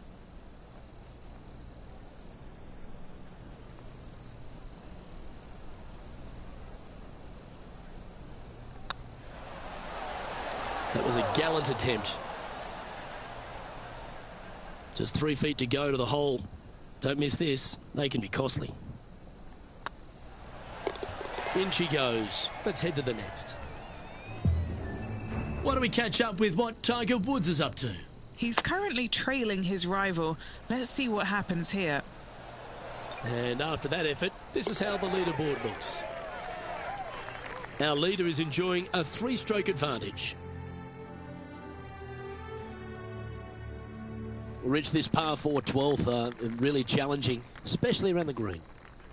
That was a gallant attempt. Just 3 feet to go to the hole. Don't miss this. They can be costly. In she goes. Let's head to the next. Why don't we catch up with what Tiger Woods is up to? He's currently trailing his rival. Let's see what happens here. And after that effort, this is how the leaderboard looks. Our leader is enjoying a 3-stroke advantage. Rich, this par 4 12th, really challenging, especially around the green.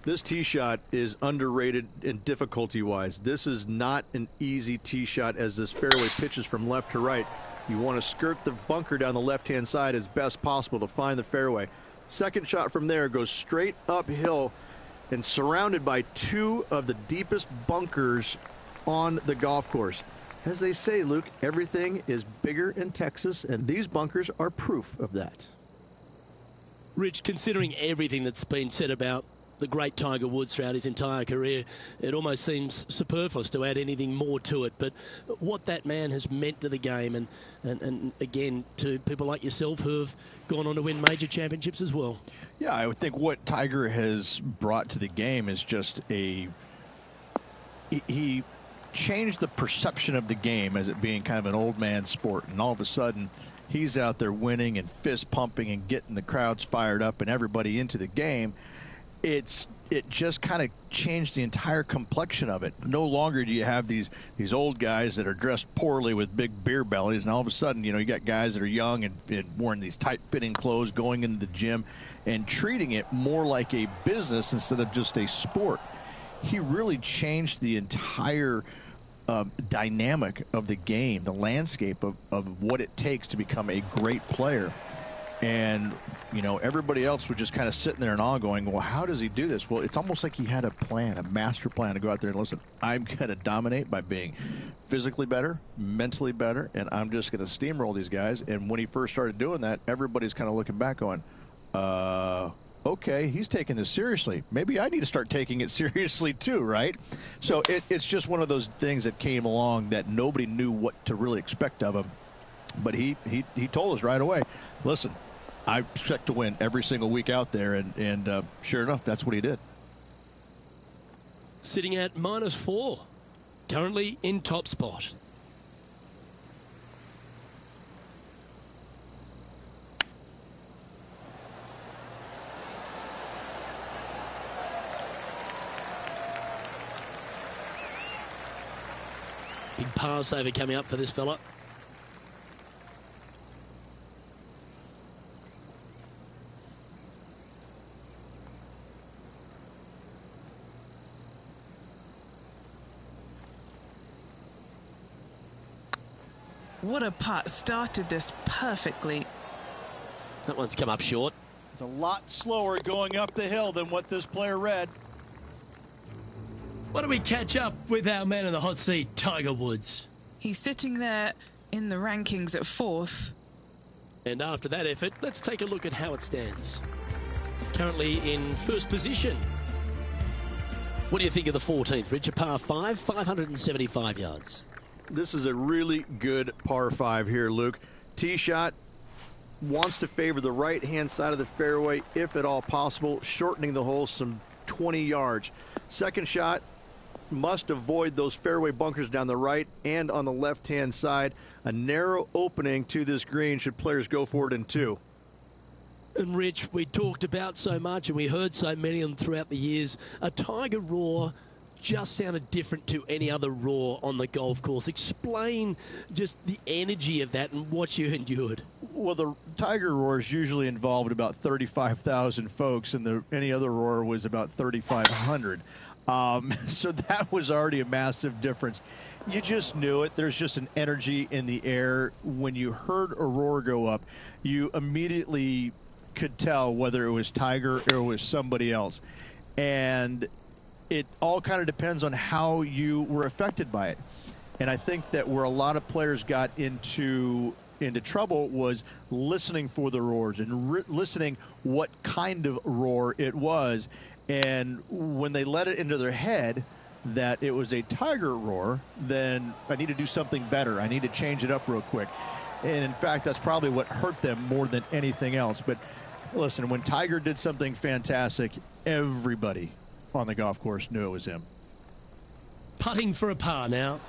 This tee shot is underrated in difficulty-wise. This is not an easy tee shot, as this fairway pitches from left to right. You want to skirt the bunker down the left-hand side as best possible to find the fairway. Second shot from there goes straight uphill and surrounded by 2 of the deepest bunkers on the golf course. As they say, Luke, everything is bigger in Texas, and these bunkers are proof of that. Rich, considering everything that's been said about the great Tiger Woods throughout his entire career, it almost seems superfluous to add anything more to it. But what that man has meant to the game, and again, to people like yourself who have gone on to win major championships as well. Yeah, I would think what Tiger has brought to the game is just he changed the perception of the game as it being kind of an old man sport, and all of a sudden he's out there winning and fist pumping and getting the crowds fired up and everybody into the game. It just kind of changed the entire complexion of it. No longer do you have these old guys that are dressed poorly with big beer bellies, and all of a sudden, you got guys that are young and wearing these tight-fitting clothes, going into the gym and treating it more like a business instead of just a sport. He really changed the entire dynamic of the game, the landscape of what it takes to become a great player. And, everybody else was just kind of sitting there in awe going, well, how does he do this? Well, it's almost like he had a plan, a master plan to go out there and listen, I'm going to dominate by being physically better, mentally better, and I'm just going to steamroll these guys. And when he first started doing that, everybody's kind of looking back going, okay, he's taking this seriously. Maybe I need to start taking it seriously too, right? So it's just one of those things that came along that nobody knew what to really expect of him. But he told us right away, listen, I expect to win every single week out there, and sure enough, that's what he did. Sitting at -4, currently in top spot. Big par saver coming up for this fella. What a putt. Started this perfectly. That one's come up short. It's a lot slower going up the hill than what this player read. Why don't we catch up with our man in the hot seat, Tiger Woods? He's sitting there in the rankings at 4th. And after that effort, let's take a look at how it stands. Currently in first position. What do you think of the 14th, Rich? A par 5, 575 yards. This is a really good par 5 here, Luke. Tee shot wants to favor the right-hand side of the fairway, if at all possible, shortening the hole some 20 yards. Second shot must avoid those fairway bunkers down the right and on the left-hand side. A narrow opening to this green should players go for it in 2. And Rich, we talked about so much and we heard so many of them throughout the years. A Tiger roar just sounded different to any other roar on the golf course. Explain just the energy of that and what you endured. Well, the Tiger roars usually involved about 35,000 folks, and any other roar was about 3,500. So that was already a massive difference. You just knew it. There's just an energy in the air. When you heard a roar go up, you immediately could tell whether it was Tiger or it was somebody else. And it all kind of depends on how you were affected by it. And I think that where a lot of players got into trouble was listening for the roars and listening what kind of roar it was. And when they let it into their head that it was a Tiger roar, then I need to do something better. I need to change it up real quick. And in fact, that's probably what hurt them more than anything else. But listen, when Tiger did something fantastic, everybody on the golf course knew it was him. Putting for a par now.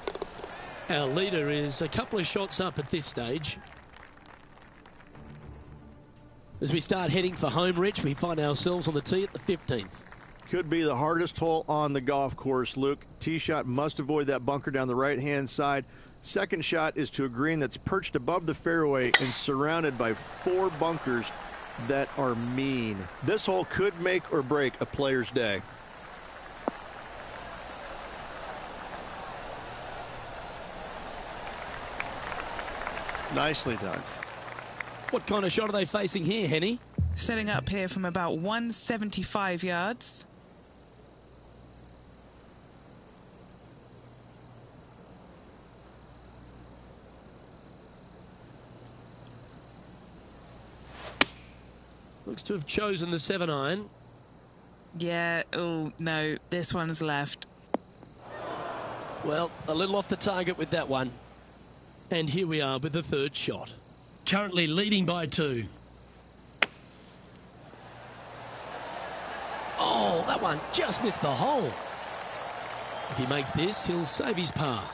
Our leader is a couple of shots up at this stage. As we start heading for home, Rich, we find ourselves on the tee at the 15th. Could be the hardest hole on the golf course, Luke. Tee shot must avoid that bunker down the right-hand side. Second shot is to a green that's perched above the fairway and surrounded by 4 bunkers that are mean. This hole could make or break a player's day. Nicely done. What kind of shot are they facing here, Henny? Setting up here from about 175 yards. Looks to have chosen the 7-iron. Yeah, oh, no, this one's left. Well, a little off the target with that one. And here we are with the third shot. Currently leading by 2. Oh, that one just missed the hole. If he makes this, he'll save his par.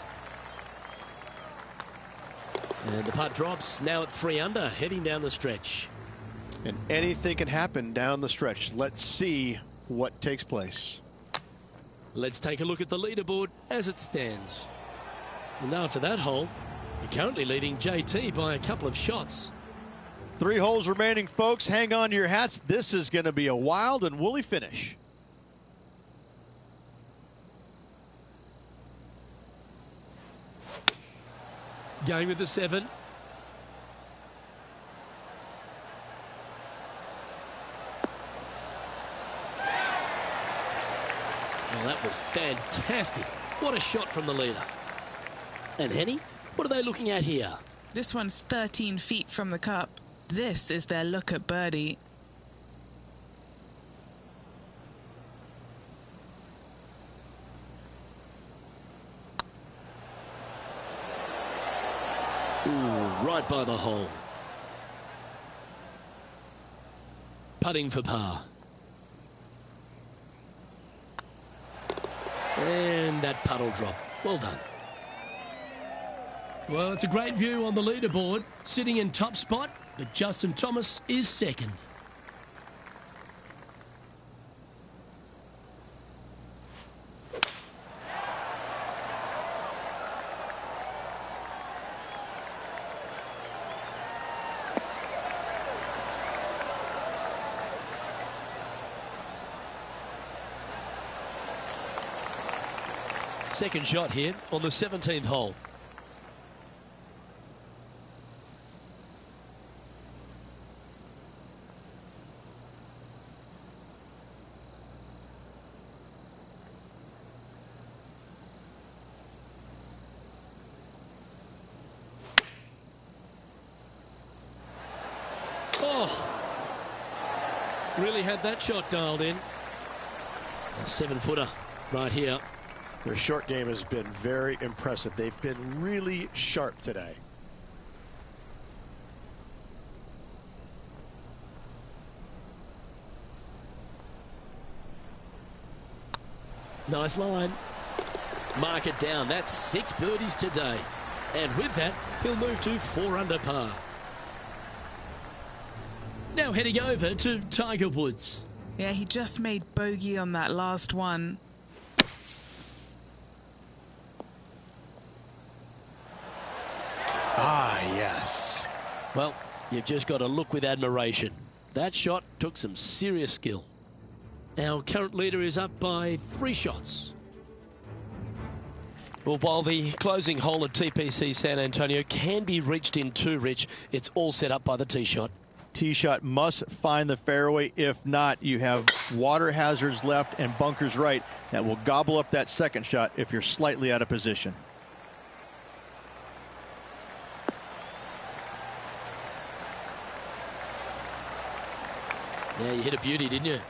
And the putt drops, now at 3 under, heading down the stretch. And anything can happen down the stretch. Let's see what takes place. Let's take a look at the leaderboard as it stands. And after that hole, you're currently leading JT by a couple of shots. 3 holes remaining, folks. Hang on to your hats. This is going to be a wild and woolly finish. Going with the 7. Well, that was fantastic. What a shot from the leader. And Henny, what are they looking at here? This one's 13 feet from the cup. This is their look at birdie. Ooh, right by the hole. Putting for par. And that puddle drop. Well done. Well, it's a great view on the leaderboard. Sitting in top spot, but Justin Thomas is second. Second shot here on the 17th hole. Oh, really had that shot dialed in. A 7-footer right here. Their short game has been very impressive. They've been really sharp today. Nice line. Mark it down. That's 6 birdies today. And with that, he'll move to 4 under par. Now heading over to Tiger Woods. Yeah, he just made bogey on that last one. Ah, yes. Well, you've just got to look with admiration. That shot took some serious skill. Our current leader is up by 3 shots. Well, while the closing hole at TPC San Antonio can be reached in 2, Rich, it's all set up by the tee shot. Tee shot must find the fairway. If not, you have water hazards left and bunkers right that will gobble up that second shot if you're slightly out of position. Yeah, you hit a beauty, didn't you?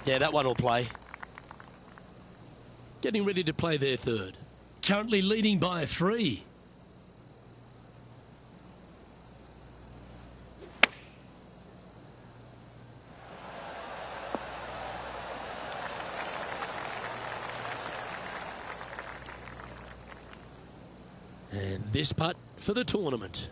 Yeah, that one will play. Getting ready to play their third. Currently leading by 3. And this putt for the tournament.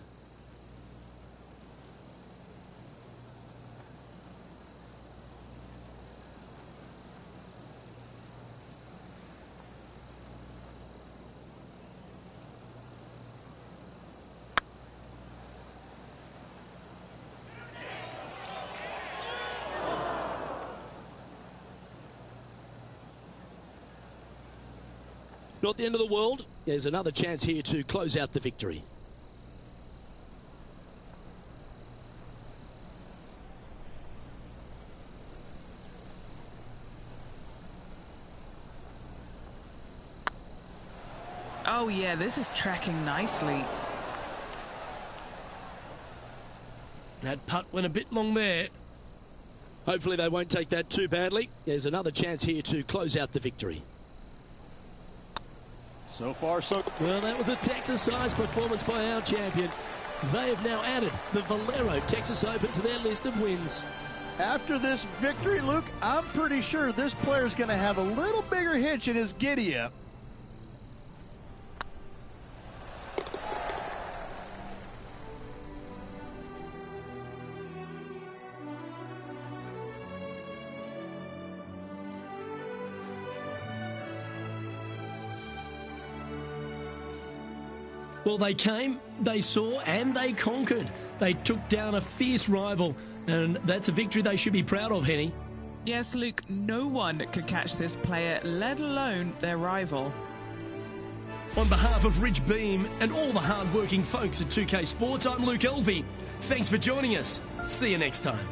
Not the end of the world. There's another chance here to close out the victory. Oh yeah, this is tracking nicely. That putt went a bit long there. Hopefully they won't take that too badly. There's another chance here to close out the victory. So far, so good. Well, that was a Texas-sized performance by our champion. They have now added the Valero Texas Open to their list of wins. After this victory, Luke, I'm pretty sure this player's going to have a little bigger hitch in his giddy-up. Well, they came, they saw, and they conquered. They took down a fierce rival, and that's a victory they should be proud of, Henny. Yes, Luke, no one could catch this player, let alone their rival. On behalf of Rich Beam and all the hard-working folks at 2K Sports, I'm Luke Elvey. Thanks for joining us. See you next time.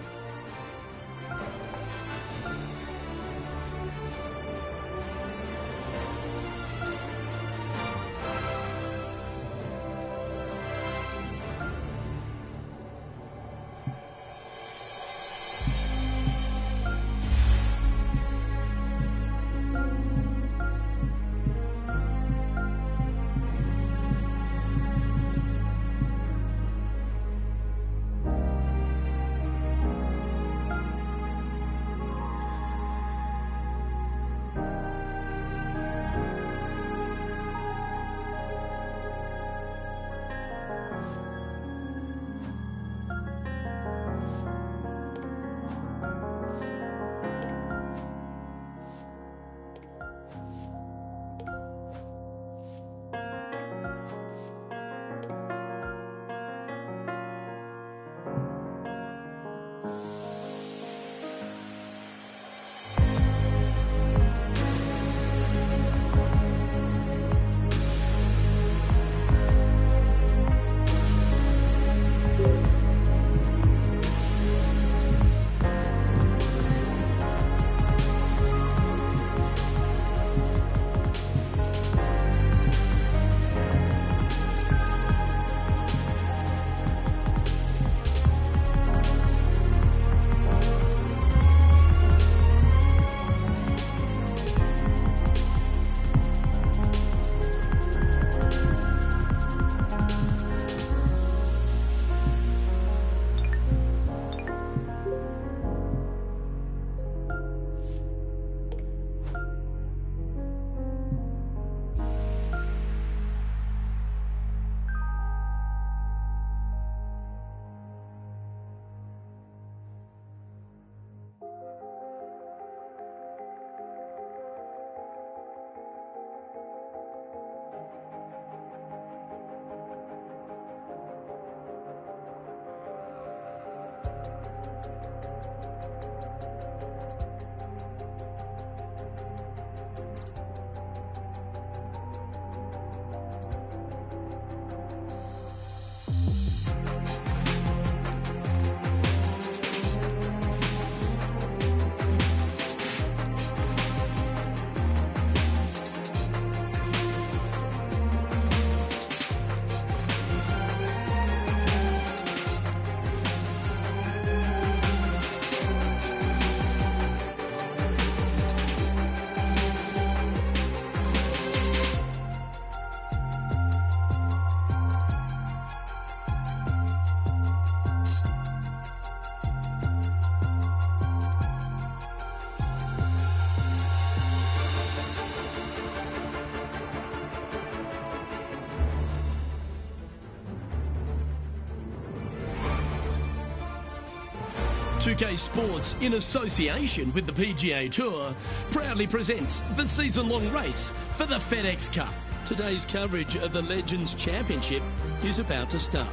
.2K Sports, in association with the PGA Tour, proudly presents the season-long race for the FedEx Cup. Today's coverage of the Legends Championship is about to start.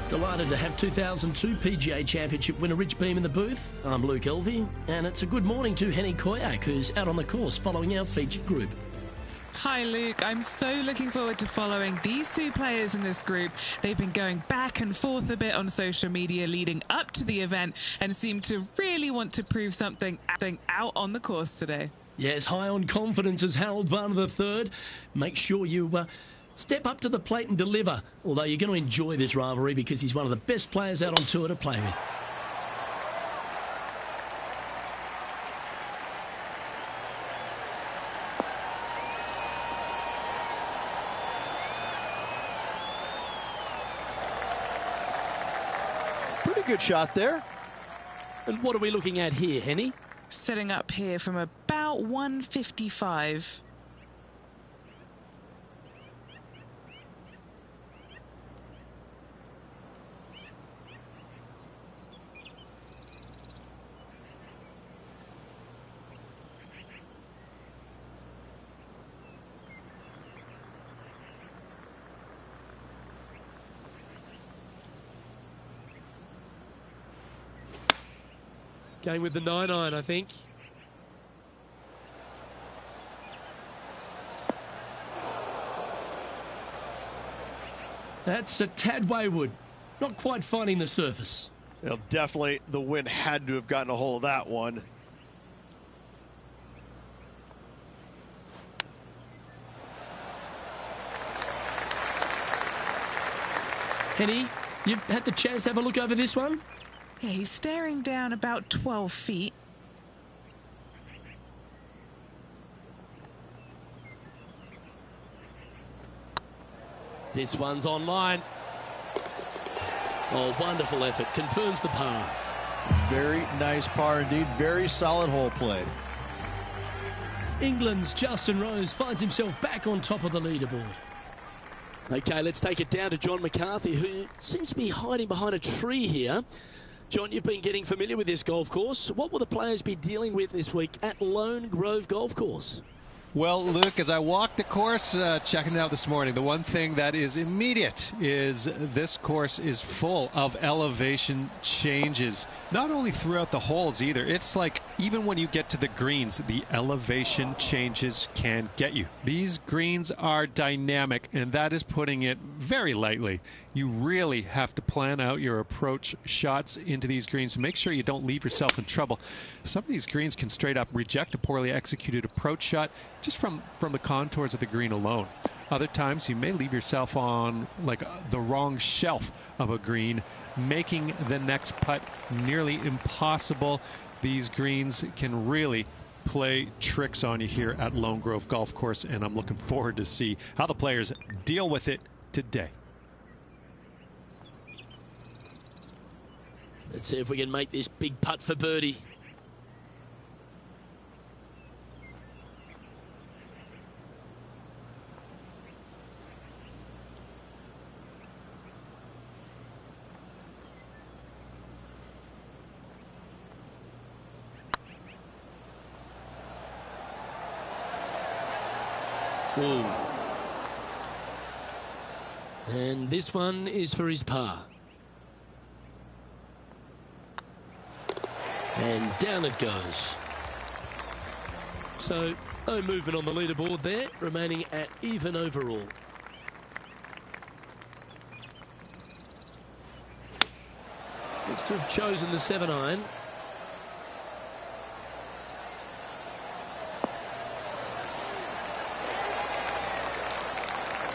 Delighted to have 2002 PGA Championship winner Rich Beam in the booth. I'm Luke Elvey, and it's a good morning to Henny Koyak, who's out on the course following our featured group. Hi, Luke. I'm so looking forward to following these two players in this group. They've been going back and forth a bit on social media leading up to the event and seem to really want to prove something out on the course today. Yes, high on confidence as Harold Varner III. Make sure you step up to the plate and deliver, although you're going to enjoy this rivalry because he's one of the best players out on tour to play with. Pretty good shot there. And what are we looking at here, Henny? Setting up here from about 155. Going with the 9-iron, I think. That's a tad wayward. Not quite finding the surface. Well, definitely the wind had to have gotten a hold of that one. Henny, you've had the chance to have a look over this one? Yeah, he's staring down about 12 feet. This one's online. Oh, wonderful effort. Confirms the par. Very nice par indeed. Very solid hole play. England's Justin Rose finds himself back on top of the leaderboard. Okay, let's take it down to John McCarthy, who seems to be hiding behind a tree here. John, you've been getting familiar with this golf course. What will the players be dealing with this week at Lone Grove Golf Course? Well, Luke, as I walked the course, checking it out this morning, the one thing that is immediate is this course is full of elevation changes. Not only throughout the holes either. It's like even when you get to the greens, the elevation changes can get you. These greens are dynamic, and that is putting it very lightly. You really have to plan out your approach shots into these greens to make sure you don't leave yourself in trouble. Some of these greens can straight up reject a poorly executed approach shot just from the contours of the green alone. Other times you may leave yourself on like the wrong shelf of a green, making the next putt nearly impossible. These greens can really play tricks on you here at Lone Grove Golf Course, and I'm looking forward to see how the players deal with it today. Let's see if we can make this big putt for birdie. Ooh. And this one is for his par. And down it goes. So no movement on the leaderboard there, remaining at even overall. Looks to have chosen the 7-iron.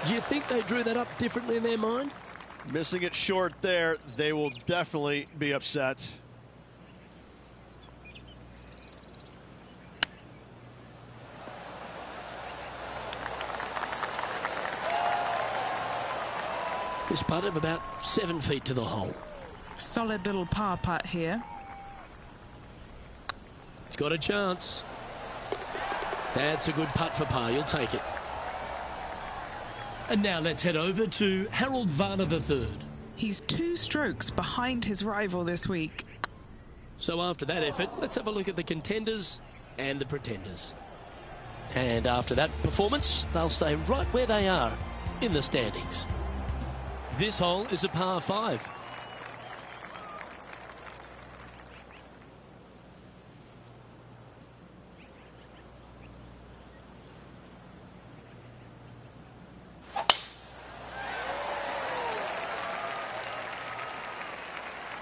Do you think they drew that up differently in their mind? Missing it short there, they will definitely be upset. This putt of about 7 feet to the hole. Solid little par putt here. It's got a chance. That's a good putt for par. You'll take it. And now let's head over to Harold Varner III. He's 2 strokes behind his rival this week. So after that effort, let's have a look at the contenders and the pretenders. And after that performance, they'll stay right where they are in the standings. This hole is a par 5.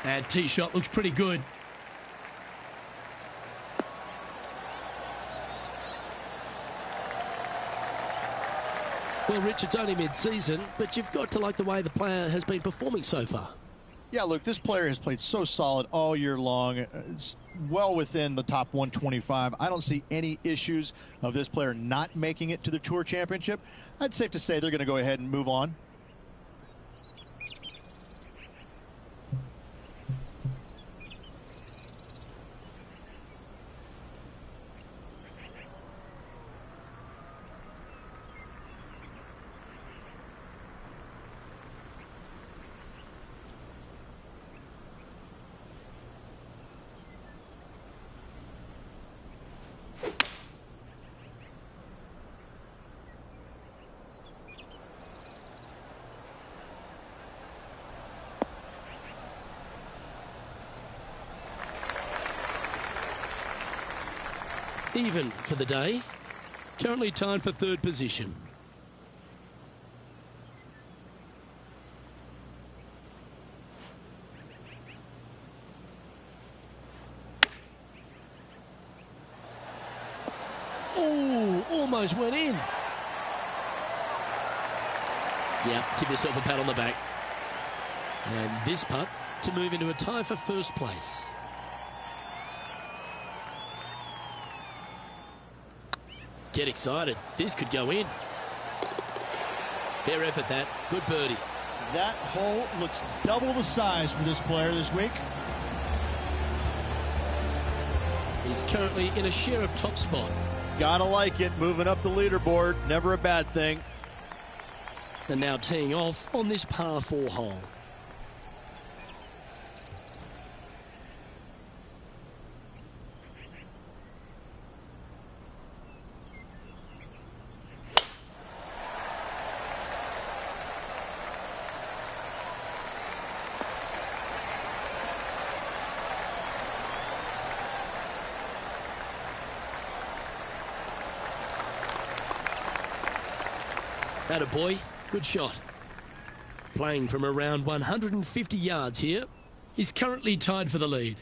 That tee shot looks pretty good. Well, Rich, it's only mid-season, but you've got to like the way the player has been performing so far. Yeah, look, this player has played so solid all year long. It's well within the top 125. I don't see any issues of this player not making it to the Tour Championship. It's safe to say they're going to go ahead and move on. Even for the day. Currently tied for third position. Oh, almost went in. Yeah, give yourself a pat on the back. And this putt to move into a tie for first place. Get excited. This could go in. Fair effort, that. Good birdie. That hole looks double the size for this player this week. He's currently in a share of top spot. Gotta like it. Moving up the leaderboard. Never a bad thing. And now teeing off on this par 4 hole. Attaboy, good shot. Playing from around 150 yards here. He's currently tied for the lead.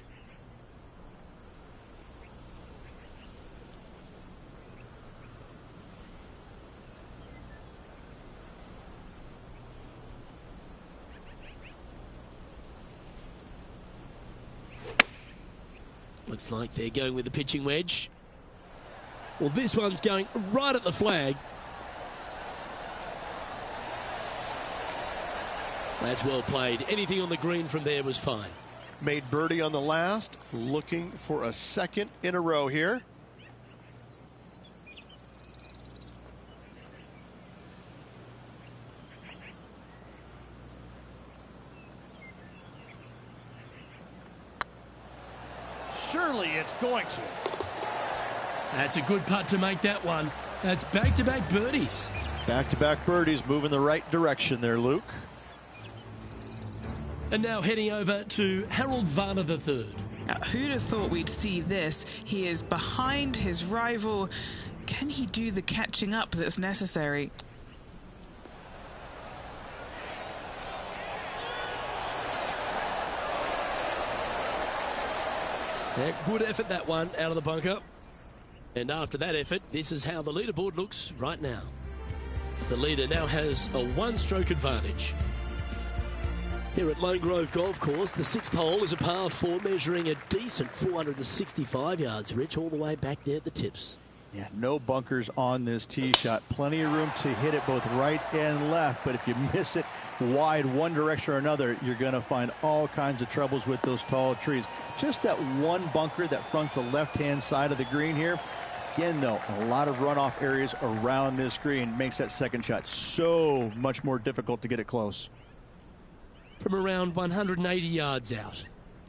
Looks like they're going with the pitching wedge. Well, this one's going right at the flag. That's well played. Anything on the green from there was fine. Made birdie on the last, looking for a second in a row here. Surely it's going to. That's a good putt to make that one. That's back-to-back birdies. Back-to-back birdies, moving the right direction there, Luke. And now heading over to Harold Varner III. Now, who'd have thought we'd see this? He is behind his rival. Can he do the catching up that's necessary? Yeah, good effort, that one, out of the bunker. And after that effort, this is how the leaderboard looks right now. The leader now has a one-stroke advantage. Here at Lone Grove Golf Course, the 6th hole is a par 4 measuring a decent 465 yards, Rich, all the way back there at the tips. Yeah, no bunkers on this tee shot. Plenty of room to hit it both right and left, but if you miss it wide one direction or another, you're going to find all kinds of troubles with those tall trees. Just that one bunker that fronts the left-hand side of the green here. Again, though, a lot of runoff areas around this green makes that second shot so much more difficult to get it close. From around 180 yards out,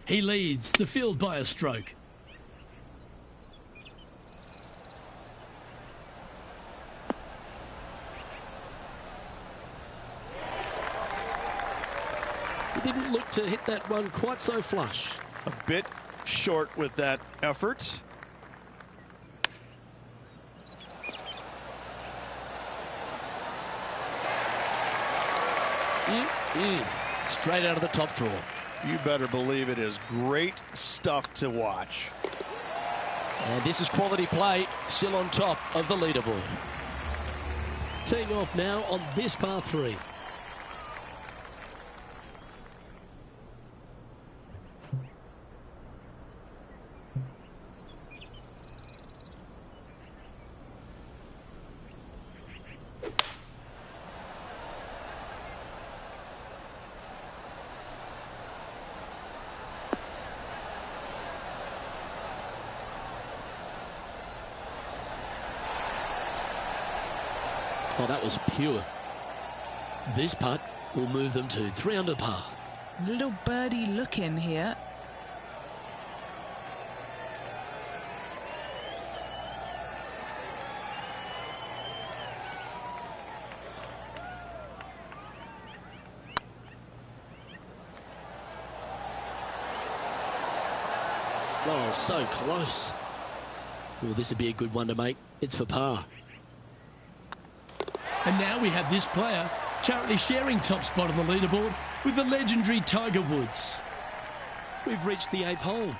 he leads the field by a stroke. He didn't look to hit that one quite so flush. A bit short with that effort. Straight out of the top draw. You better believe it is great stuff to watch. And this is quality play, still on top of the leaderboard. Teeing off now on this par 3. Oh, that was pure. This putt will move them to 3 under par. Little birdie look in here. Oh, so close. Well, this would be a good one to make. It's for par. And now we have this player currently sharing top spot on the leaderboard with the legendary Tiger Woods. We've reached the 8th hole.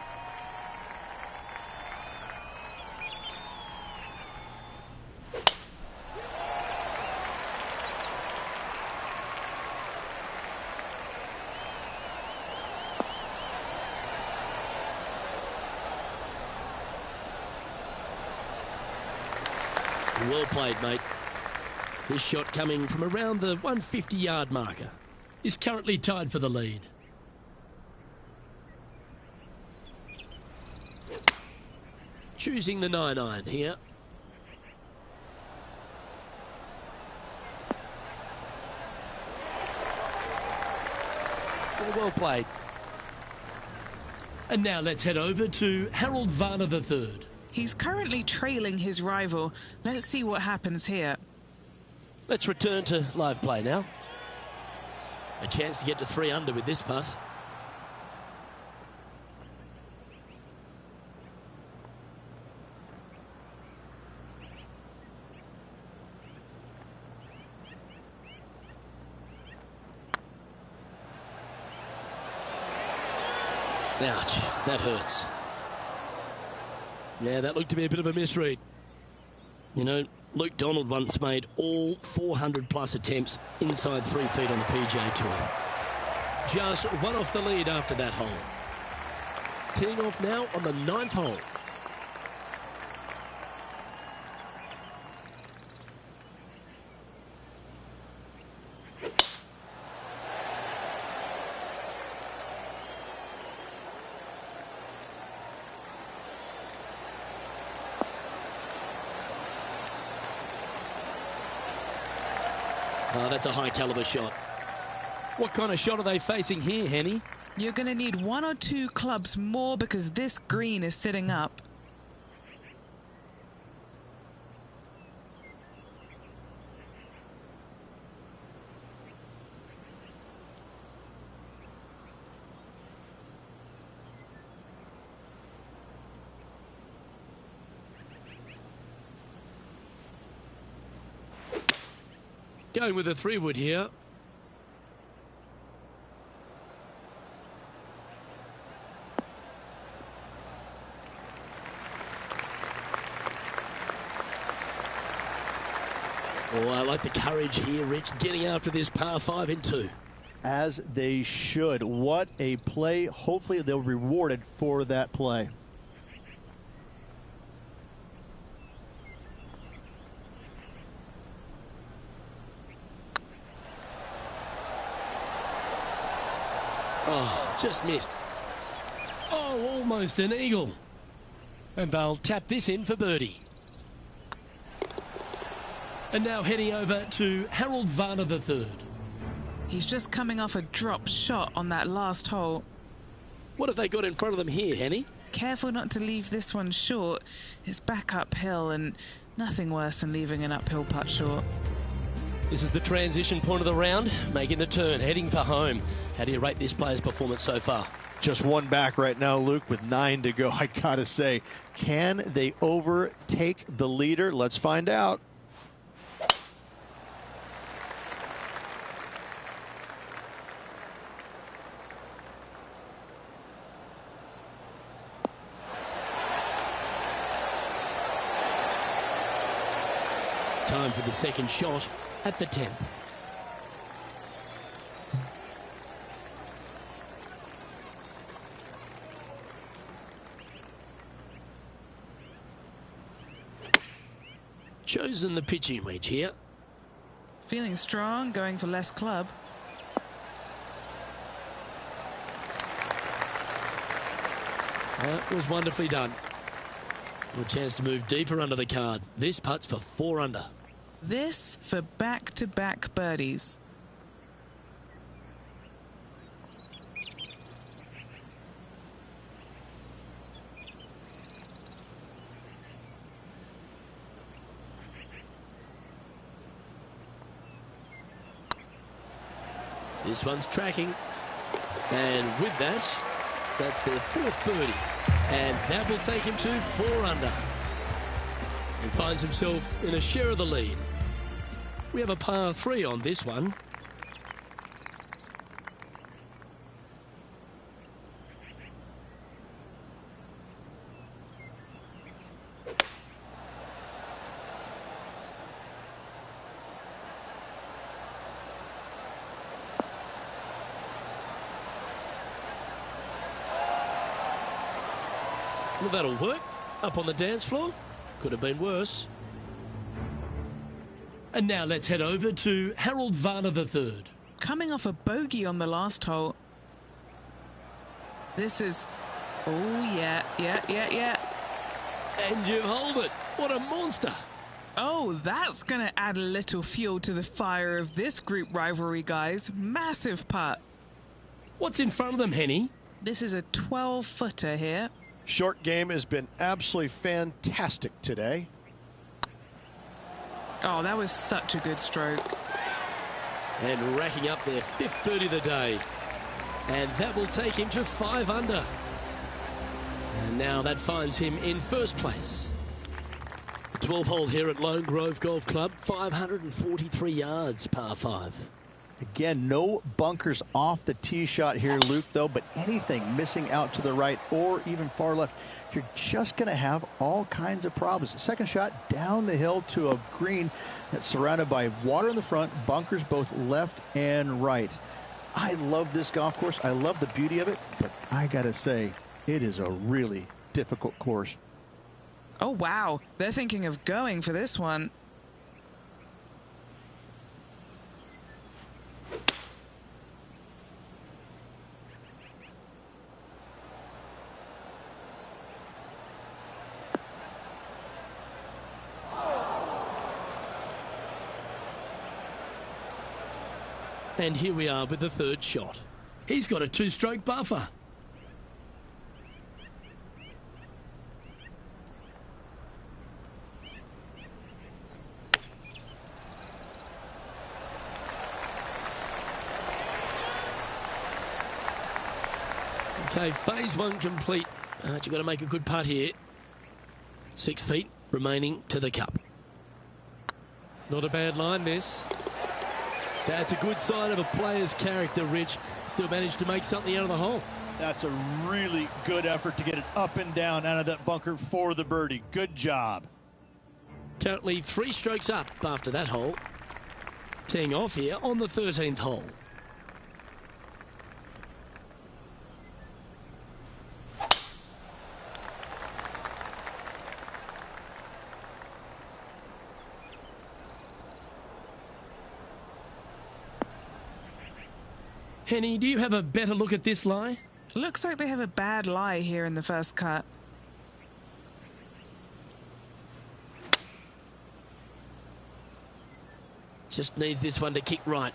Well played, mate. This shot coming from around the 150-yard marker is currently tied for the lead. Choosing the 9-iron here. Well played. And now let's head over to Harold Varner III. He's currently trailing his rival. Let's see what happens here. Let's return to live play now. A chance to get to 3 under with this putt. Ouch, that hurts. Yeah, that looked to be a bit of a misread. You know, Luke Donald once made all 400-plus attempts inside 3 feet on the PGA Tour. Just one off the lead after that hole. Teeing off now on the 9th hole. Oh, that's a high-caliber shot. What kind of shot are they facing here, Henny? You're going to need 1 or 2 clubs more because this green is sitting up. Going with a 3-wood here. Oh, I like the courage here, Rich, getting after this par 5 in 2. As they should. What a play. Hopefully they'll be rewarded for that play. Oh, just missed. Oh, almost an eagle. And they'll tap this in for birdie. And now heading over to Harold Varner III. He's just coming off a drop shot on that last hole. What have they got in front of them here, Henny? Careful not to leave this one short. It's back uphill and nothing worse than leaving an uphill putt short. This is the transition point of the round, making the turn, heading for home. How do you rate this player's performance so far? Just one back right now, Luke, with 9 to go. I gotta say, can they overtake the leader? Let's find out. time for the second shot at the 10th. Chosen the pitching wedge here. Feeling strong, going for less club. That was wonderfully done. A chance to move deeper under the card. This putt's for 4 under. This for back-to-back birdies. This one's tracking. And with that, that's their 4th birdie. And that will take him to 4 under. And finds himself in a share of the lead. We have a par 3 on this one. Well, that'll work. Up on the dance floor. Could have been worse. And now let's head over to Harold Varner III. Coming off a bogey on the last hole. This is... Oh, yeah. And you hold it. What a monster. Oh, that's going to add a little fuel to the fire of this group rivalry, guys. Massive putt. What's in front of them, Henny? This is a 12-footer here. Short game has been absolutely fantastic today. Oh, that was such a good stroke. And racking up their 5th birdie of the day. And that will take him to 5 under. And now that finds him in 1st place. The 12th hole here at Lone Grove Golf Club, 543 yards, par 5. Again, no bunkers off the tee shot here, Luke, though, but anything missing out to the right or even far left, you're just going to have all kinds of problems. Second shot down the hill to a green that's surrounded by water in the front, bunkers both left and right. I love this golf course. I love the beauty of it, but I got to say, it is a really difficult course. Oh, wow. They're thinking of going for this one. And here we are with the 3rd shot. He's got a 2-stroke buffer. Okay, phase 1 complete. You've got to make a good putt here. 6 feet remaining to the cup. Not a bad line, this. That's a good sign of a player's character, Rich. Still managed to make something out of the hole. That's a really good effort to get it up and down out of that bunker for the birdie. Good job. Currently 3 strokes up after that hole. Teeing off here on the 13th hole. Henny, do you have a better look at this lie? Looks like they have a bad lie here in the first cut. Just needs this one to kick right.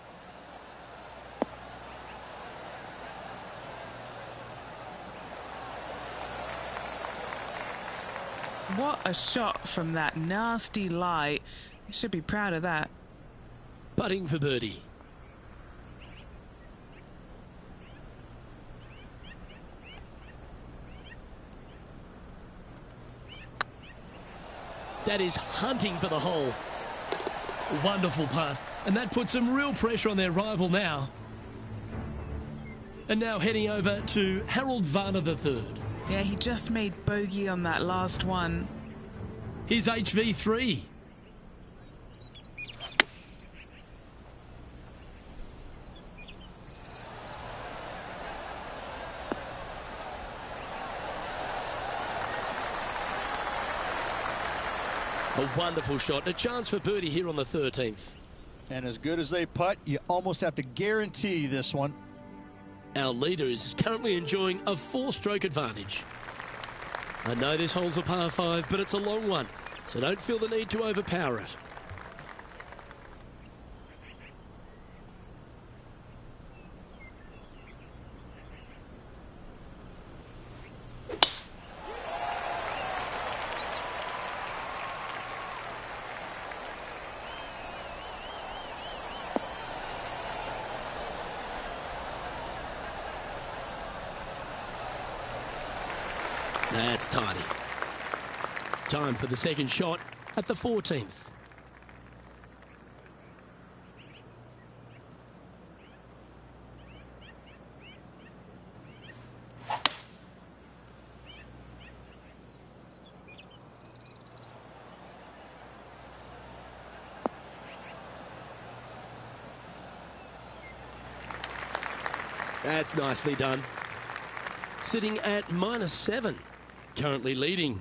What a shot from that nasty lie. You should be proud of that. Putting for birdie. That is hunting for the hole. Wonderful putt. And that puts some real pressure on their rival now. And now heading over to Harold Varner III. Yeah, he just made bogey on that last one. Here's HV3. A wonderful shot. A chance for birdie here on the 13th. And as good as they putt, you almost have to guarantee this one. Our leader is currently enjoying a 4-stroke advantage. I know this hole's a par 5, but it's a long one, so don't feel the need to overpower it. That's tidy. Time for the second shot at the 14th. That's nicely done. Sitting at -7. Currently leading.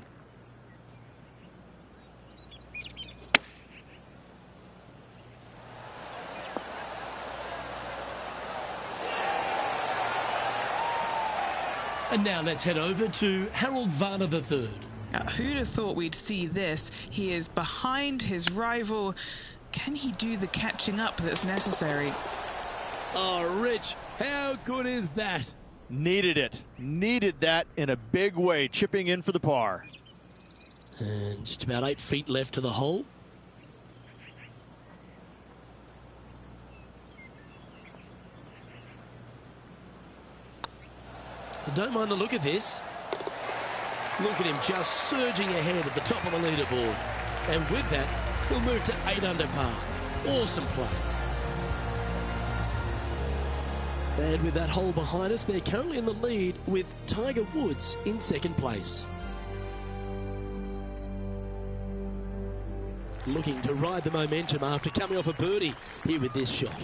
And now let's head over to Harold Varner III. Now, who'd have thought we'd see this? He is behind his rival. Can he do the catching up that's necessary? Oh, Rich, how good is that? Needed it. Needed that in a big way, chipping in for the par. And just about 8 feet left to the hole. I don't mind the look of this. Look at him just surging ahead at the top of the leaderboard. And with that, he'll move to 8 under par. Awesome play. And with that hole behind us, they're currently in the lead with Tiger Woods in second place. Looking to ride the momentum after coming off a birdie here with this shot.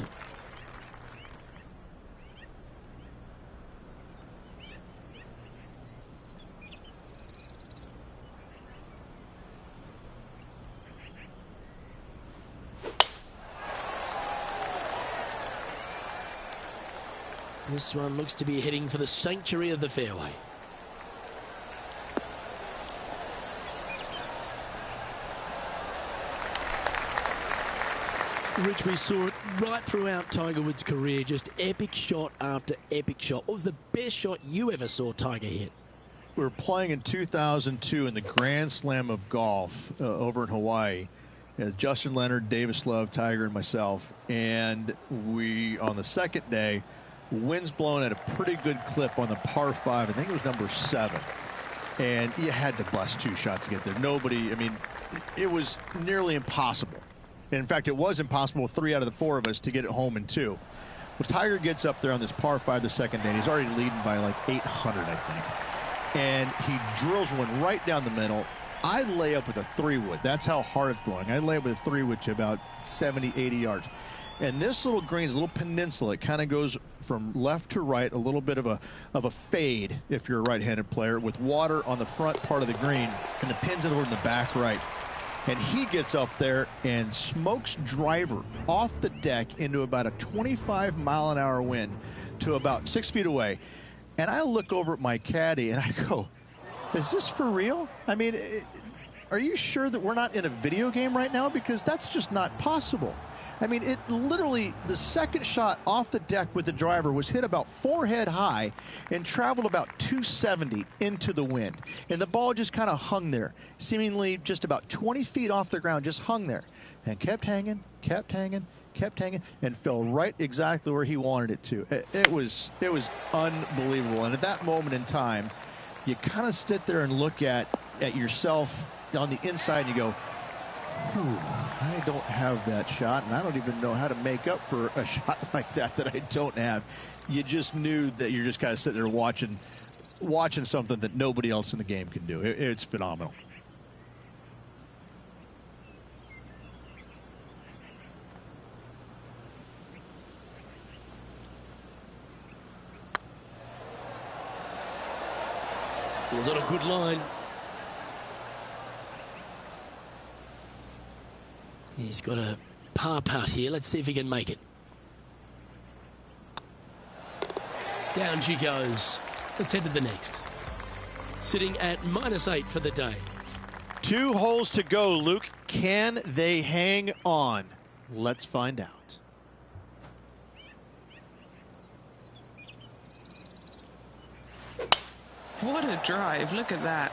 This one looks to be heading for the sanctuary of the fairway. Rich, we saw it right throughout Tiger Woods' career, just epic shot after epic shot. What was the best shot you ever saw Tiger hit? We were playing in 2002 in the Grand Slam of Golf over in Hawaii. Justin Leonard, Davis Love, Tiger, and myself. And we, on the second day, wind's blowing at a pretty good clip on the par 5. I think it was number 7. And you had to bust 2 shots to get there. Nobody, I mean, it was nearly impossible. And in fact, it was impossible with 3 out of the 4 of us to get it home in 2. Well, Tiger gets up there on this par 5 the second day, and he's already leading by like 800, I think. And he drills one right down the middle. I lay up with a 3-wood. That's how hard it's blowing. I lay up with a 3-wood to about 70, 80 yards. And this little green's a little peninsula. It kind of goes from left to right, a little bit of a fade if you're a right-handed player, with water on the front part of the green and the pins over in the back right. And he gets up there and smokes driver off the deck into about a 25-mile-an-hour wind to about 6 feet away. And I look over at my caddy and I go, is this for real? I mean, are you sure that we're not in a video game right now? Because that's just not possible. I mean, it literally, the second shot off the deck with the driver was hit about forehead high and traveled about 270 into the wind. And the ball just kind of hung there, seemingly just about 20 feet off the ground, just hung there and kept hanging, kept hanging, kept hanging, and fell right exactly where he wanted it to. It was unbelievable. And at that moment in time, you kind of sit there and look at yourself on the inside and you go, I don't have that shot, and I don't even know how to make up for a shot like that I don't have. You just knew that you're just kind of sitting there watching something that nobody else in the game can do. It's phenomenal. Was on a good line. He's got a par putt here. Let's see if he can make it. Down she goes. Let's head to the next. Sitting at -8 for the day. 2 holes to go, Luke. Can they hang on? Let's find out. What a drive. Look at that.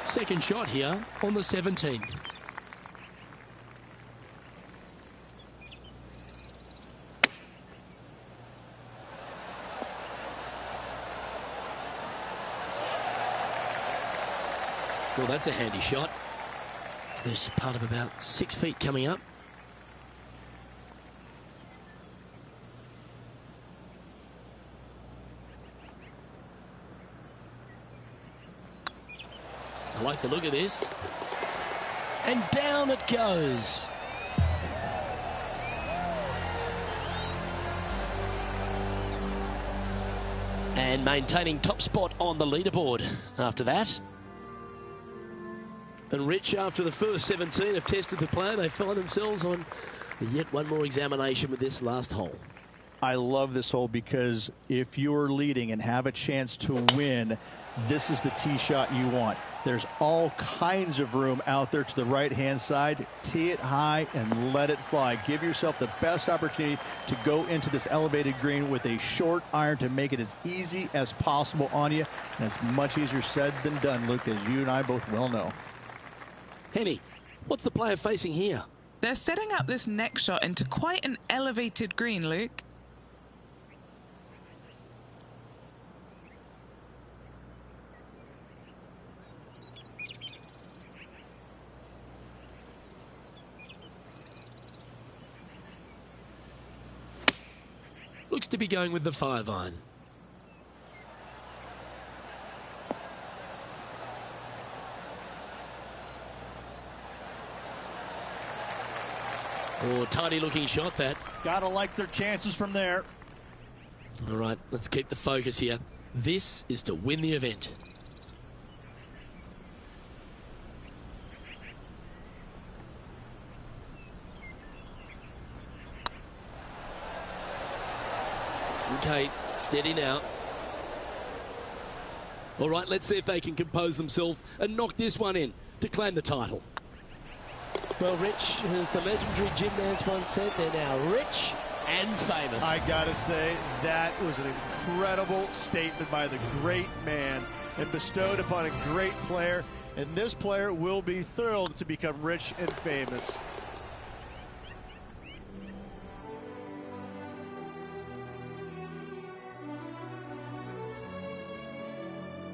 Second shot here on the 17th. Well, that's a handy shot. There's part of about 6 feet coming up. I like the look of this. And down it goes. And maintaining top spot on the leaderboard after that. And Rich, after the first 17 have tested the plan, they find themselves on yet one more examination with this last hole. I love this hole because if you're leading and have a chance to win, this is the tee shot you want. There's all kinds of room out there to the right-hand side. Tee it high and let it fly. Give yourself the best opportunity to go into this elevated green with a short iron to make it as easy as possible on you. And it's much easier said than done, Luke, as you and I both well know. Henny, what's the player facing here? They're setting up this next shot into quite an elevated green, Luke. Looks to be going with the 5-iron. Oh, tidy looking shot that. Gotta like their chances from there. All right, let's keep the focus here. This is to win the event. Okay, steady now. All right, let's see if they can compose themselves and knock this one in to claim the title. Well, Rich, as the legendary Jim Nance once said, they're now rich and famous. I gotta say, that was an incredible statement by the great man and bestowed upon a great player. And this player will be thrilled to become rich and famous.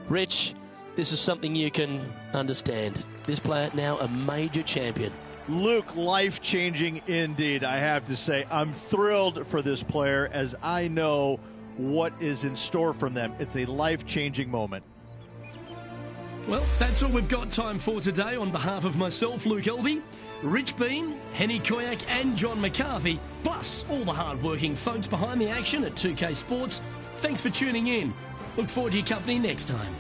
Rich, this is something you can understand. This player now a major champion. Luke, life-changing indeed, I have to say. I'm thrilled for this player as I know what is in store from them. It's a life-changing moment. Well, that's all we've got time for today. On behalf of myself, Luke Elvey, Rich Bean, Henny Koyak and John McCarthy, plus all the hard-working folks behind the action at 2K Sports, thanks for tuning in. Look forward to your company next time.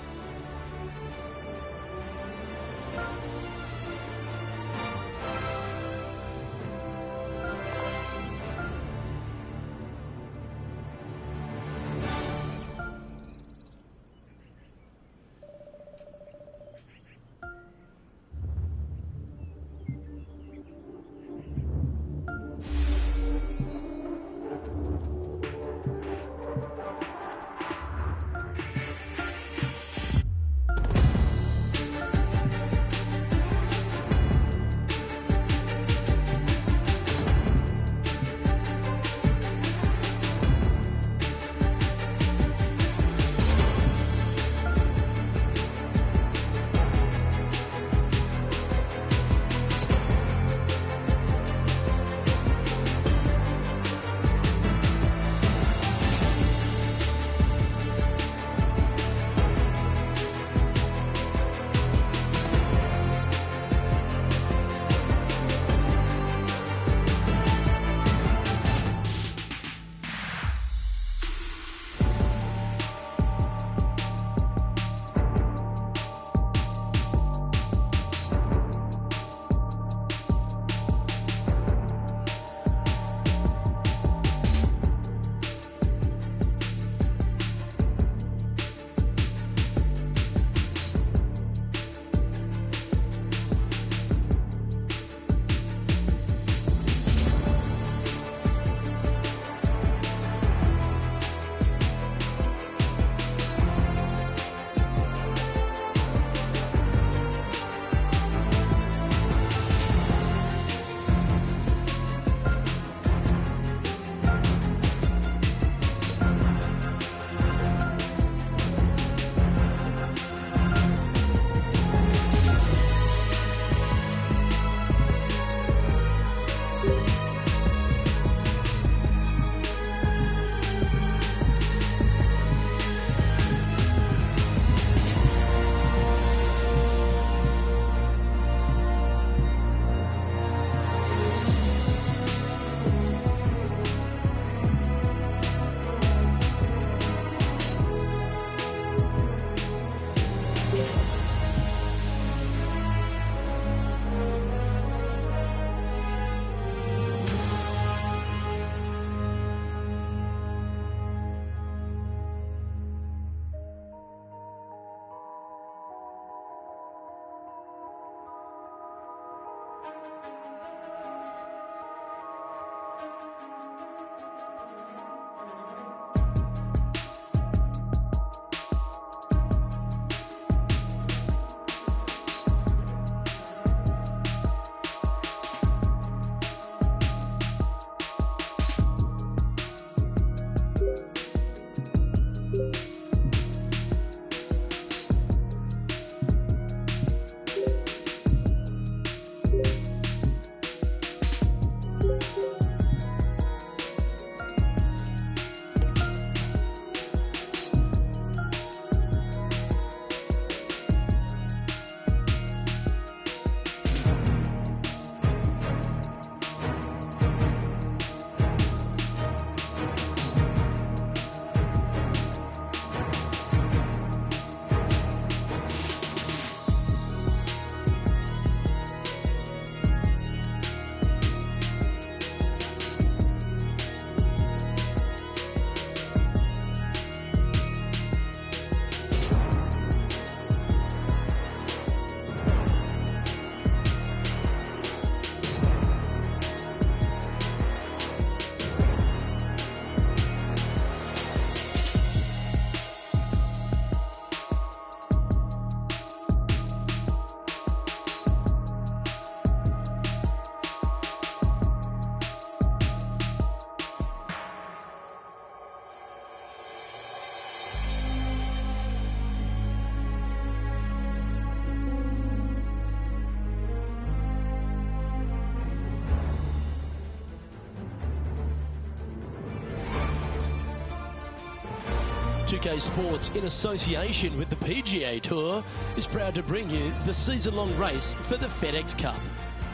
2K Sports, in association with the PGA Tour, is proud to bring you the season-long race for the FedEx Cup.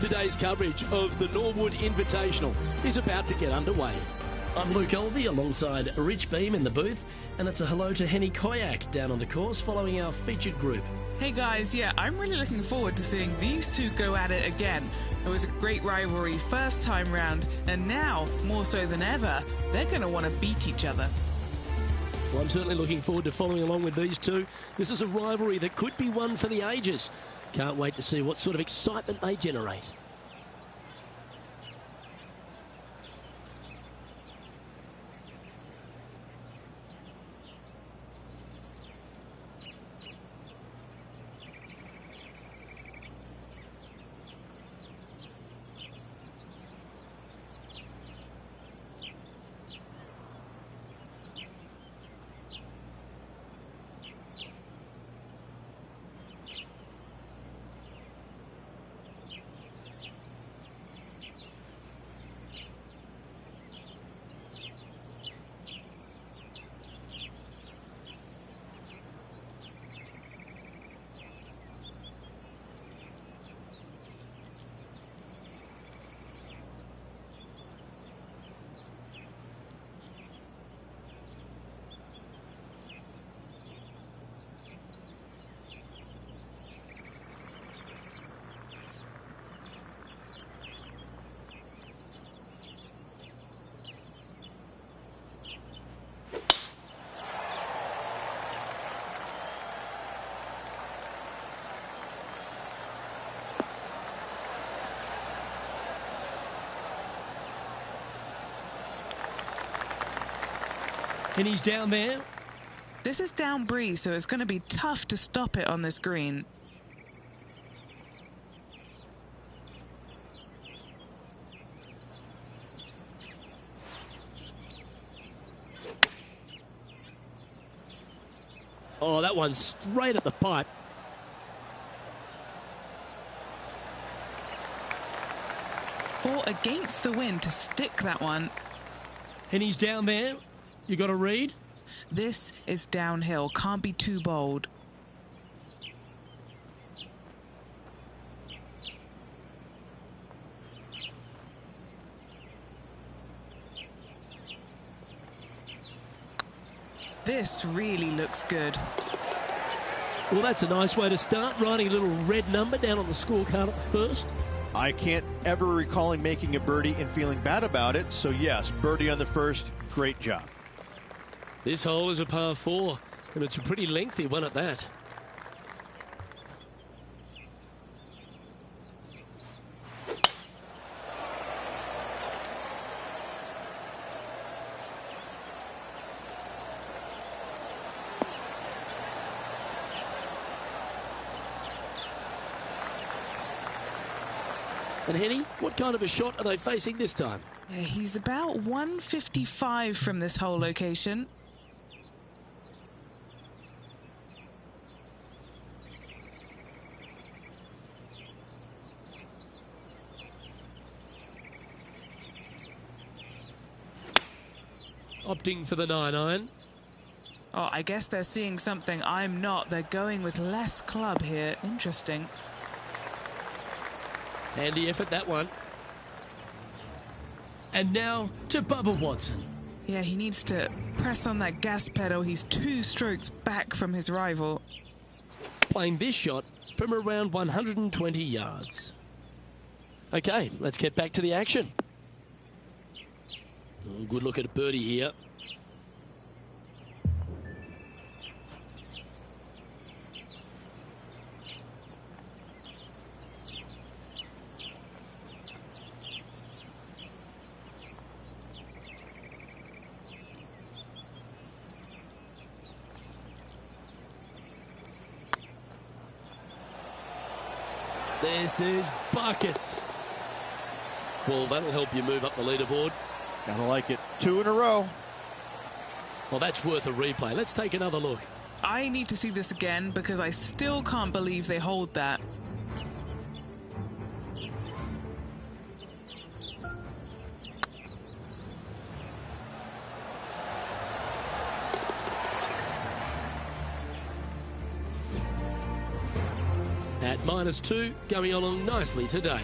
Today's coverage of the Norwood Invitational is about to get underway. I'm Luke Elvey alongside Rich Beam in the booth, and it's a hello to Henny Koyak down on the course following our featured group. Hey guys, yeah, I'm really looking forward to seeing these two go at it again. It was a great rivalry first time round, and now, more so than ever, they're going to want to beat each other. Well, I'm certainly looking forward to following along with these two. This is a rivalry that could be one for the ages. Can't wait to see what sort of excitement they generate. And he's down there. This is down breeze, so it's going to be tough to stop it on this green. Oh, that one's straight at the pipe. Fought against the wind to stick that one. And he's down there. You got to read? This is downhill. Can't be too bold. This really looks good. Well, that's a nice way to start, writing a little red number down on the scorecard at the first. I can't ever recall him making a birdie and feeling bad about it. So, yes, birdie on the first. Great job. This hole is a par 4, and it's a pretty lengthy one at that. And Henny, what kind of a shot are they facing this time? Yeah, he's about 155 from this hole location. Opting for the 9-iron. Oh, I guess they're seeing something I'm not. They're going with less club here. Interesting. Handy effort, that one. And now to Bubba Watson. Yeah, he needs to press on that gas pedal. He's 2 strokes back from his rival. Playing this shot from around 120 yards. Okay, let's get back to the action. Oh, good look at a birdie here. This is buckets. Well, that'll help you move up the leaderboard. Gotta like it. 2 in a row. Well, that's worth a replay. Let's take another look. I need to see this again because I still can't believe they hold that. -2, going along nicely today.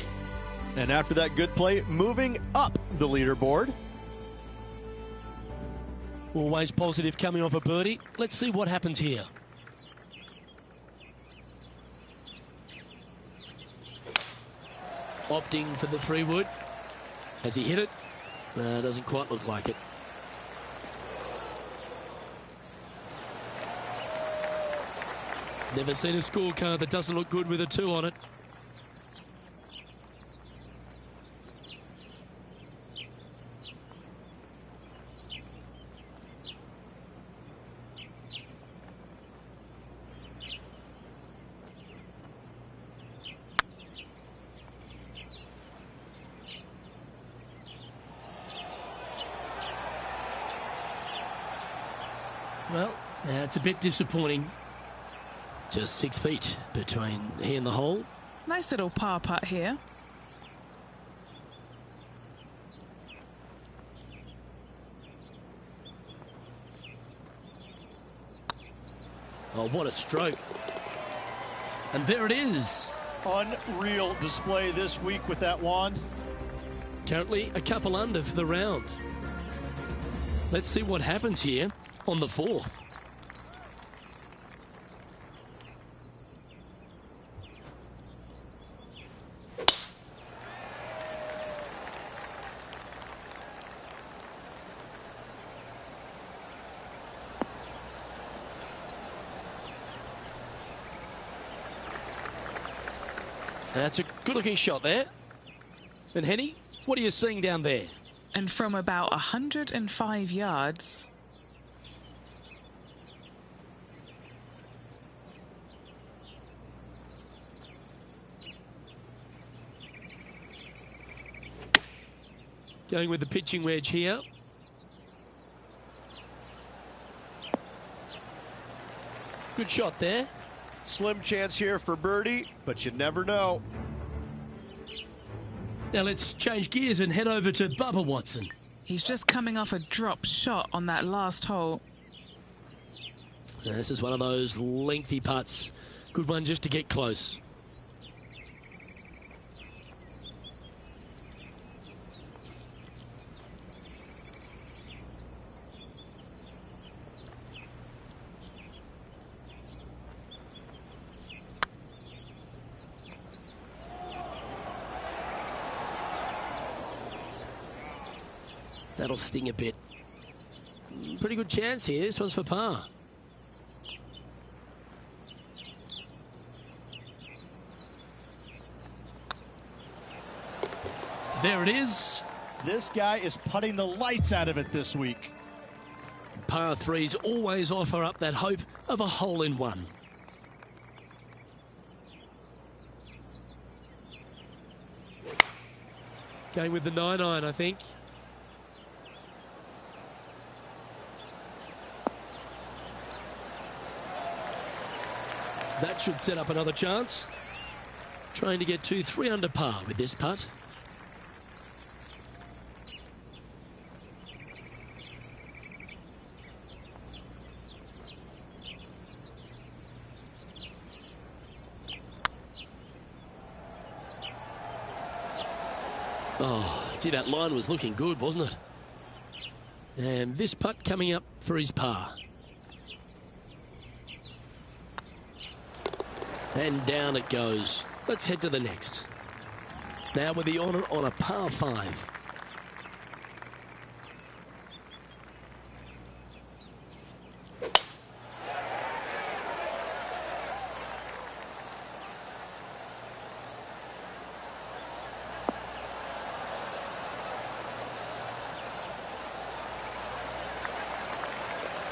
And after that good play, moving up the leaderboard. Always positive coming off a birdie. Let's see what happens here. Opting for the 3-wood. Has he hit it? Doesn't quite look like it. Never seen a scorecard that doesn't look good with a 2 on it. Well, that's a bit disappointing. Just 6 feet between he and the hole. Nice little par putt here. Oh, what a stroke. And there it is. Unreal display this week with that wand. Currently a couple under for the round. Let's see what happens here on the 4th. That's a good-looking shot there. And Henny, what are you seeing down there? And from about 105 yards. Going with the pitching wedge here. Good shot there. Slim chance here for birdie, but you never know. Now let's change gears and head over to Bubba Watson. He's just coming off a drop shot on that last hole. This is one of those lengthy putts. Good one just to get close. That'll sting a bit. Pretty good chance here. This one's for par. There it is. This guy is putting the lights out of it this week. Par 3s always offer up that hope of a hole-in-one. Going with the 9-iron, I think. That should set up another chance. Trying to get 2-3 under par with this putt. Oh, gee, that line was looking good, wasn't it? And this putt coming up for his par. And down it goes. Let's head to the next. Now with the honour on a par 5.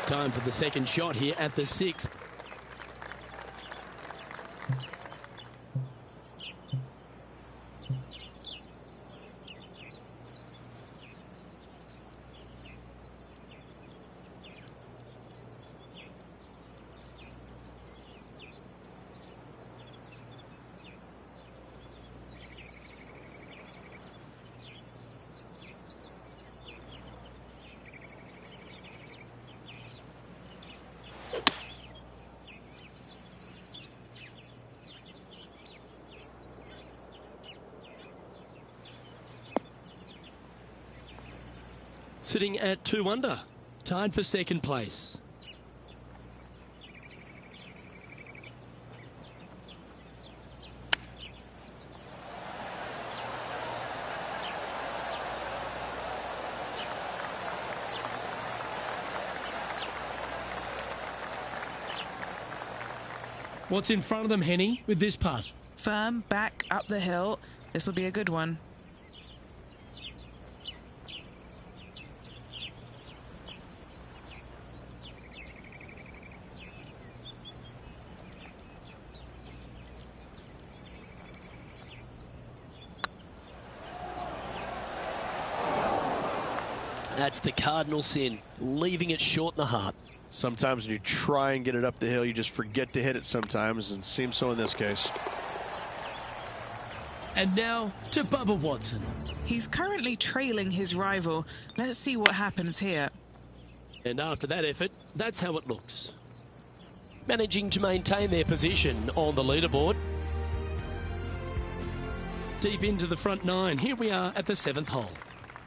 Time for the second shot here at the 6th. sitting at 2 under, tied for second place. What's in front of them, Henny, with this putt? Firm, back, up the hill. This will be a good one. That's the cardinal sin, leaving it short in the heart. Sometimes when you try and get it up the hill, you just forget to hit it sometimes, and it seems so in this case. And now to Bubba Watson. He's currently trailing his rival. Let's see what happens here. And after that effort, that's how it looks. Managing to maintain their position on the leaderboard. Deep into the front 9, here we are at the 7th hole.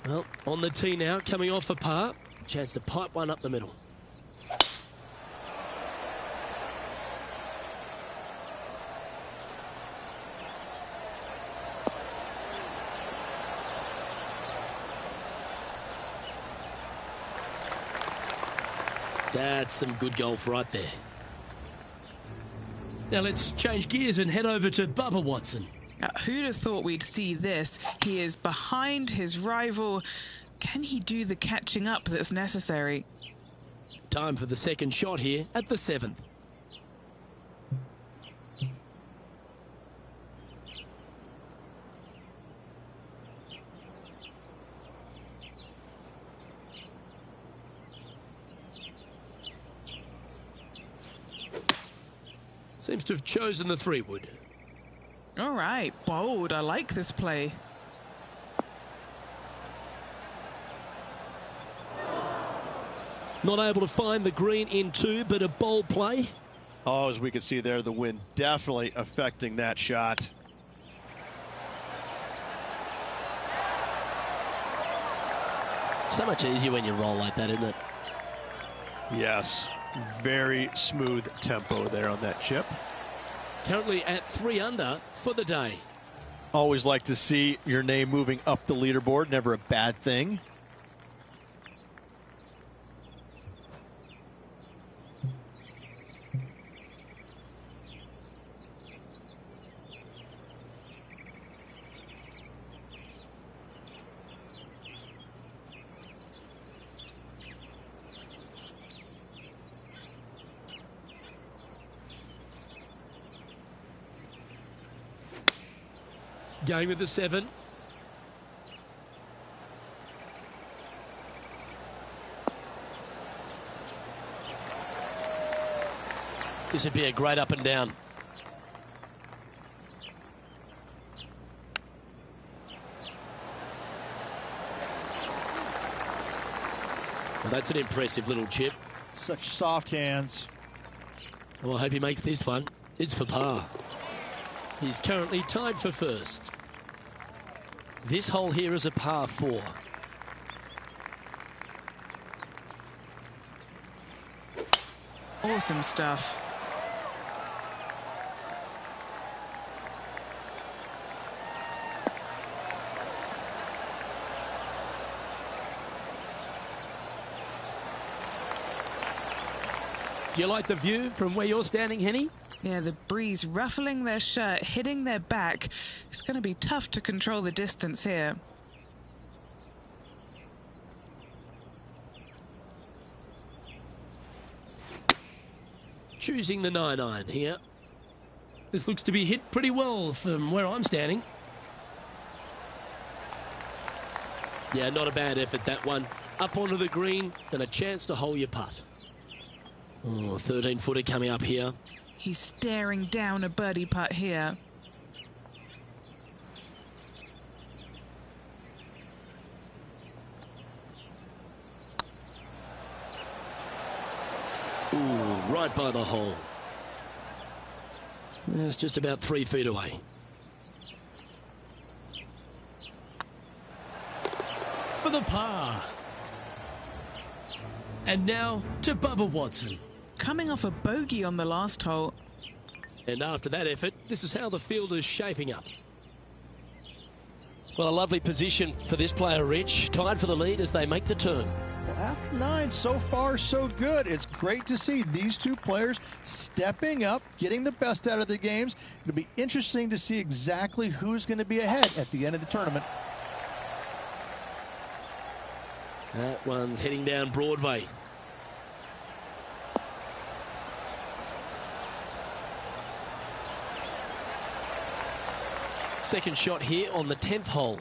Well, on the tee now, coming off a par. Chance to pipe one up the middle. That's some good golf right there. Now let's change gears and head over to Bubba Watson. Who'd have thought we'd see this? He is behind his rival. Can he do the catching up that's necessary? Time for the second shot here at the 7th. Seems to have chosen the 3-wood. All right, bold. I like this play. Not able to find the green in 2, but a bold play. Oh, as we can see there, the wind definitely affecting that shot. So much easier when you roll like that, isn't it? Yes, very smooth tempo there on that chip. Currently at 3 under for the day. Always like to see your name moving up the leaderboard. Never a bad thing. Going with the 7. This would be a great up and down. Well, that's an impressive little chip. Such soft hands. Well, I hope he makes this one. It's for par. He's currently tied for first. This hole here is a par 4. Awesome stuff. Do you like the view from where you're standing, Henny? Yeah, the breeze ruffling their shirt, hitting their back. It's going to be tough to control the distance here. Choosing the 9-iron here. This looks to be hit pretty well from where I'm standing. Yeah, not a bad effort, that one. Up onto the green and a chance to hole your putt. Oh, 13-footer coming up here. He's staring down a birdie putt here. Ooh, right by the hole. It's just about 3 feet away. For the par. And now to Bubba Watson. Coming off a bogey on the last hole. And after that effort, this is how the field is shaping up. Well, a lovely position for this player, Rich. Tied for the lead as they make the turn. Well, after 9, so far so good. It's great to see these two players stepping up, getting the best out of their games. It'll be interesting to see exactly who's going to be ahead at the end of the tournament. That one's heading down Broadway. Second shot here on the 10th hole.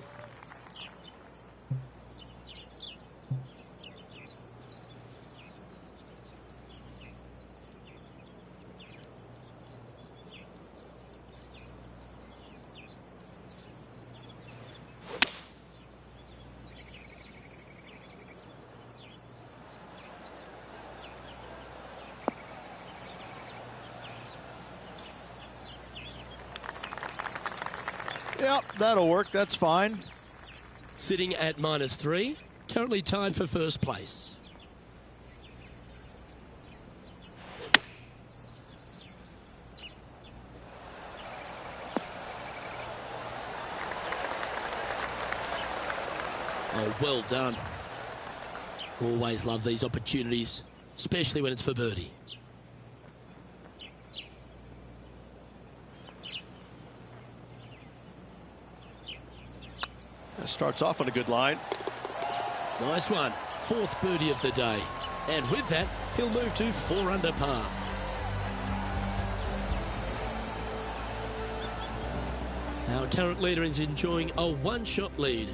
Yep, that'll work. That's fine. Sitting at -3, currently tied for first place. Oh, well done. Always love these opportunities, especially when it's for birdie. Starts off on a good line. Nice one. 4th birdie of the day. And with that, he'll move to 4 under par. Our current leader is enjoying a 1-shot lead.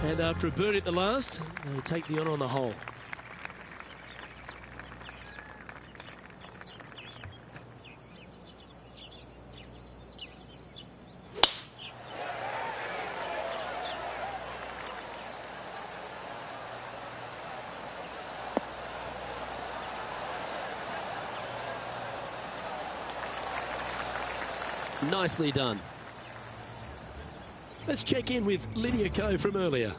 And after a birdie at the last, they take the on the hole. Nicely done. Let's check in with Lydia Ko from earlier.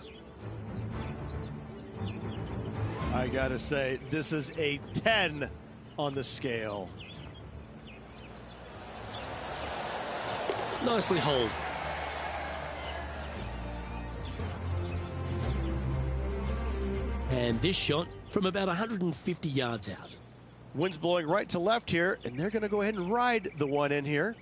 I gotta say, this is a 10 on the scale. Nicely holed. And this shot from about 150 yards out. Wind's blowing right to left here, and they're gonna go ahead and ride the one in here.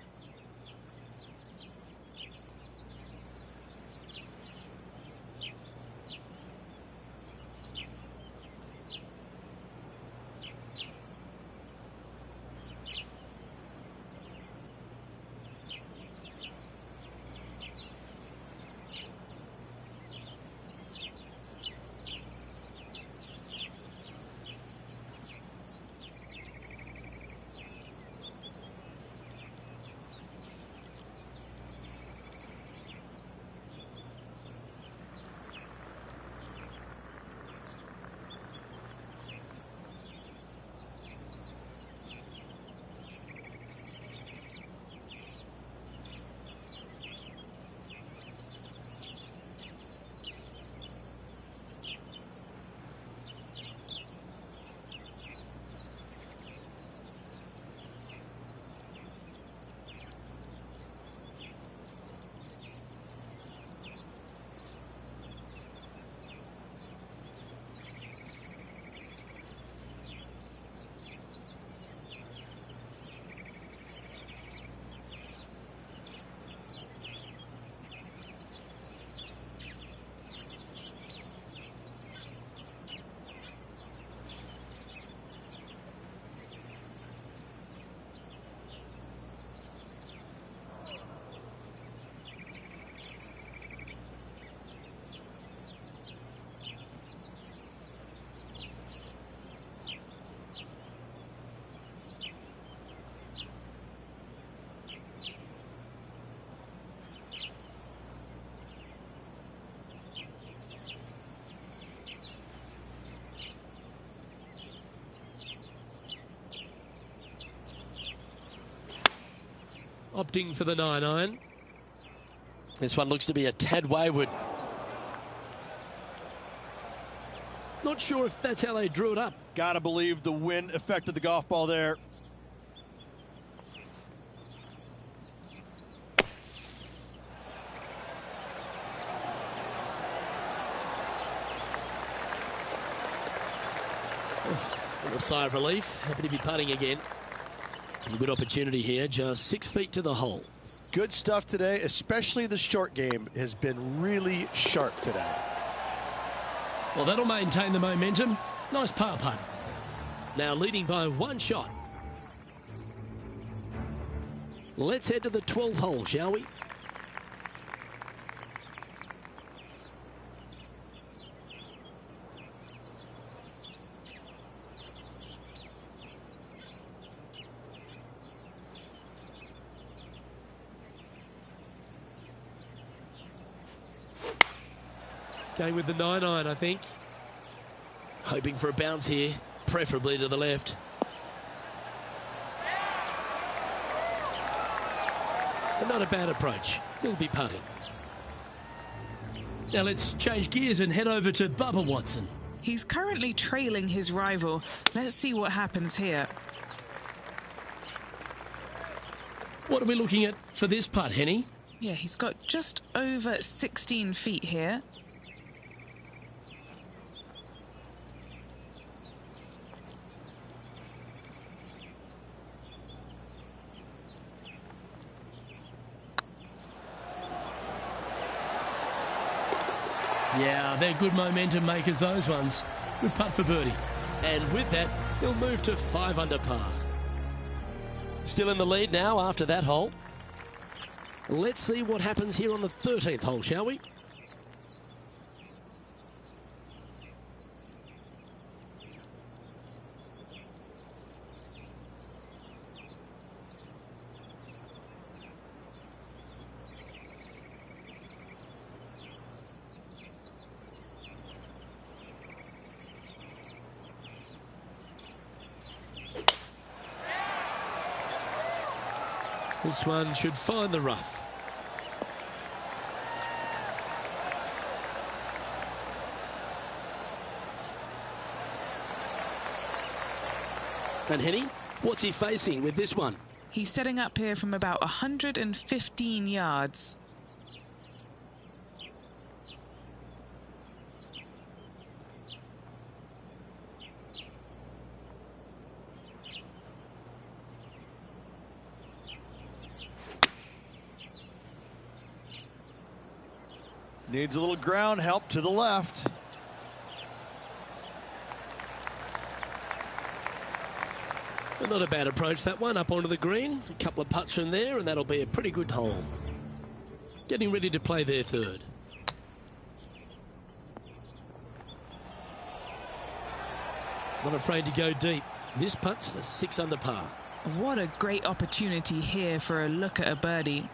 Opting for the 9-iron. This one looks to be a tad wayward. Not sure if that's how they drew it up. Gotta believe the wind affected the golf ball there. A sigh of relief. Happy to be putting again. A good opportunity here, just 6 feet to the hole. Good stuff today, especially the short game has been really sharp today. Well, that'll maintain the momentum. Nice par putt. Now leading by 1 shot. Let's head to the 12th hole, shall we? Going with the 9-iron, I think. Hoping for a bounce here, preferably to the left. And not a bad approach. He'll be putting. Now let's change gears and head over to Bubba Watson. He's currently trailing his rival. Let's see what happens here. What are we looking at for this putt, Henny? Yeah, he's got just over 16 feet here. Yeah, they're good momentum makers, those ones. Good putt for birdie. And with that, he'll move to 5 under par. Still in the lead now after that hole. Let's see what happens here on the 13th hole, shall we? This one should find the rough. And Henny, what's he facing with this one? He's setting up here from about 115 yards. Needs a little ground help to the left. Not a bad approach, that one, up onto the green. A couple of putts from there, and that'll be a pretty good hole. Getting ready to play their third. Not afraid to go deep. This putt's for 6 under par. What a great opportunity here for a look at a birdie.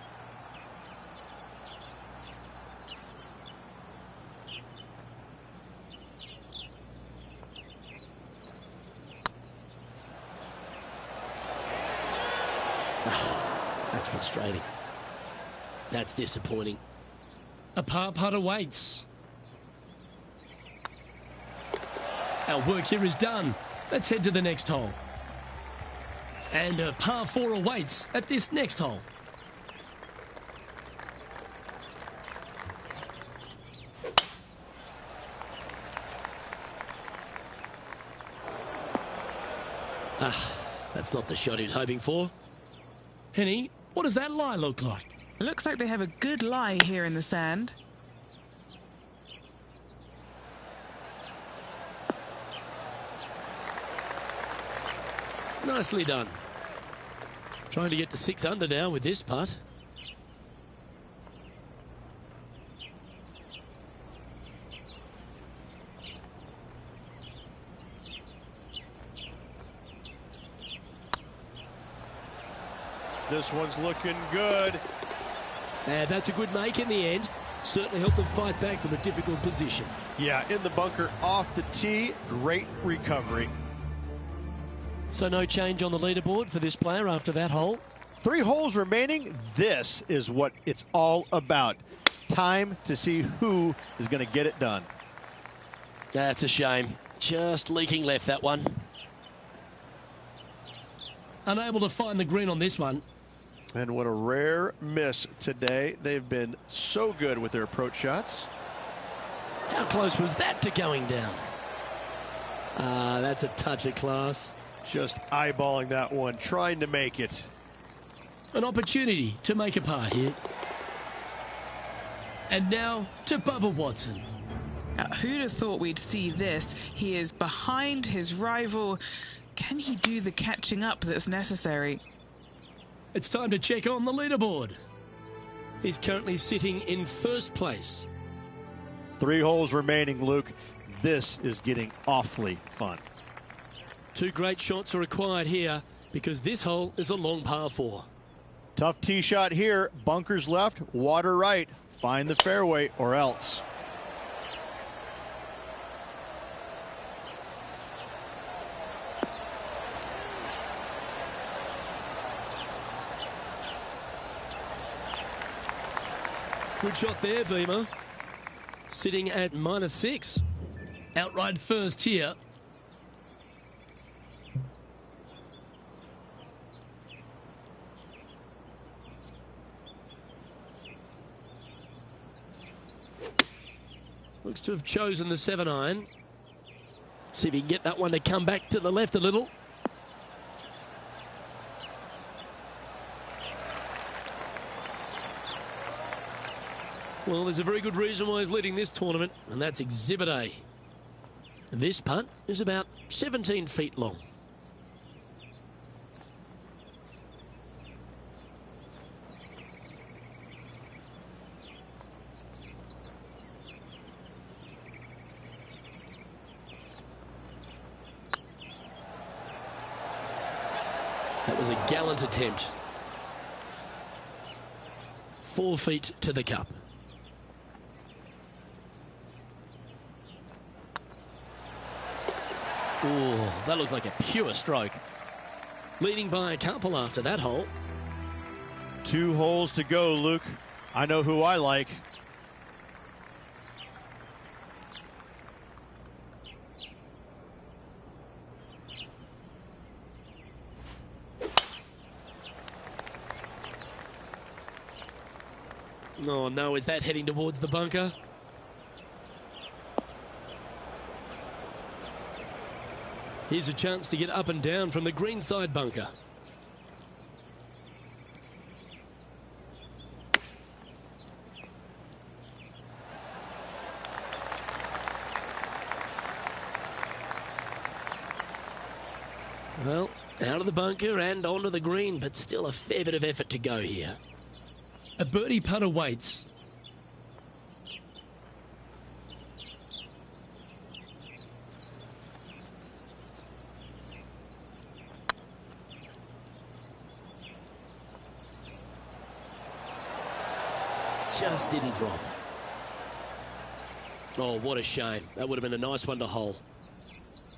That's frustrating. That's disappointing. A par putt awaits. Our work here is done. Let's head to the next hole. And a par 4 awaits at this next hole. That's not the shot he's hoping for. Henny, what does that lie look like? It looks like they have a good lie here in the sand. Nicely done. Trying to get to 6 under now with this putt. This one's looking good. And that's a good make in the end. Certainly helped them fight back from a difficult position. Yeah, in the bunker off the tee, great recovery. So no change on the leaderboard for this player after that hole. 3 holes remaining. This is what it's all about. Time to see who is going to get it done. That's a shame. Just leaking left, that one. Unable to find the green on this one. And what a rare miss today. They've been so good with their approach shots. How close was that to going down? That's a touch of class. Just eyeballing that one, trying to make it. An opportunity to make a par here. And now to Bubba Watson. Who'd have thought we'd see this? He is behind his rival. Can he do the catching up that's necessary? It's time to check on the leaderboard. He's currently sitting in first place. 3 holes remaining, Luke. This is getting awfully fun. 2 great shots are required here because this hole is a long par 4. Tough tee shot here. Bunkers left, water right. Find the fairway or else. Good shot there, Beamer. Sitting at -6. Outright first here. Looks to have chosen the 7-iron. See if he can get that one to come back to the left a little. Well, there's a very good reason why he's leading this tournament, and that's Exhibit A. This putt is about 17 feet long. That was a gallant attempt. 4 feet to the cup. Oh, that looks like a pure stroke. Leading by a couple after that hole. 2 holes to go, Luke. I know who I like. Oh no, is that heading towards the bunker? Here's a chance to get up and down from the greenside bunker. Well, out of the bunker and onto the green, but still a fair bit of effort to go here. A birdie putt awaits. Just didn't drop. Oh, what a shame. That would have been a nice one to hole.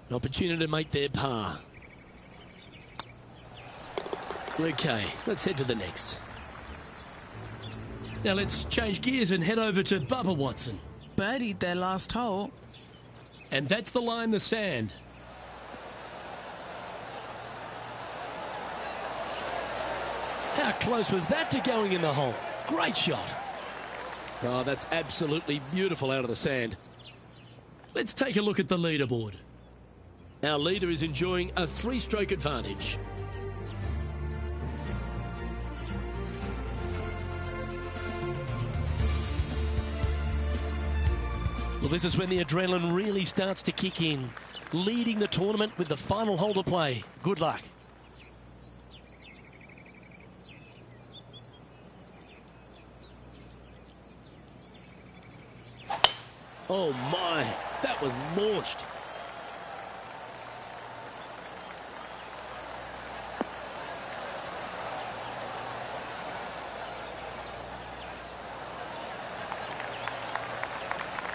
An opportunity to make their par. Okay, let's head to the next. Now let's change gears and head over to Bubba Watson. Birdied their last hole. And that's the line in the sand. How close was that to going in the hole? Great shot. Oh, that's absolutely beautiful out of the sand. Let's take a look at the leaderboard. Our leader is enjoying a 3-stroke advantage. Well, this is when the adrenaline really starts to kick in. Leading the tournament with the final hole to play. Good luck. Oh my, that was launched.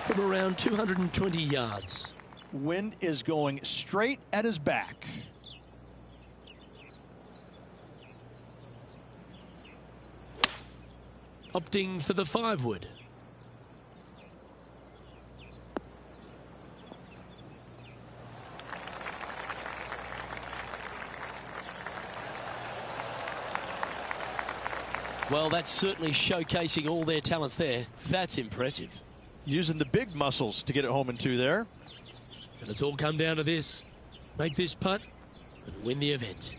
From around 220 yards. Wind is going straight at his back. opting for the 5-wood. Well, that's certainly showcasing all their talents there. That's impressive. Using the big muscles to get it home in 2 there. And it's all come down to this. Make this putt and win the event.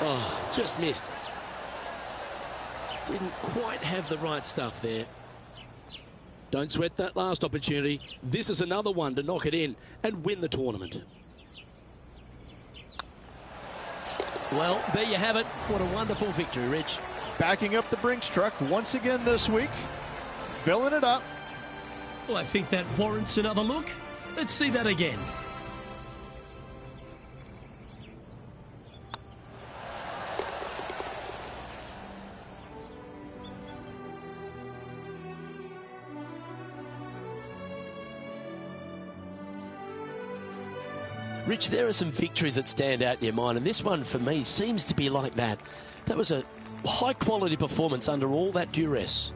Oh, just missed. Didn't quite have the right stuff there. Don't sweat that last opportunity. This is another one to knock it in and win the tournament. Well, there you have it. What a wonderful victory, Rich. Backing up the Brinks truck once again this week. Filling it up. Well, I think that warrants another look. Let's see that again. Rich, there are some victories that stand out in your mind, and this one for me seems to be like that. That was a high-quality performance under all that duress.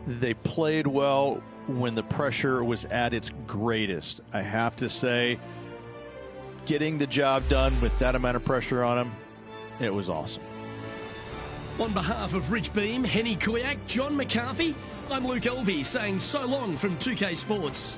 They played well when the pressure was at its greatest. I have to say, getting the job done with that amount of pressure on them, it was awesome. On behalf of Rich Beem, Henny Kuyak, John McCarthy, I'm Luke Elvey saying so long from 2K Sports.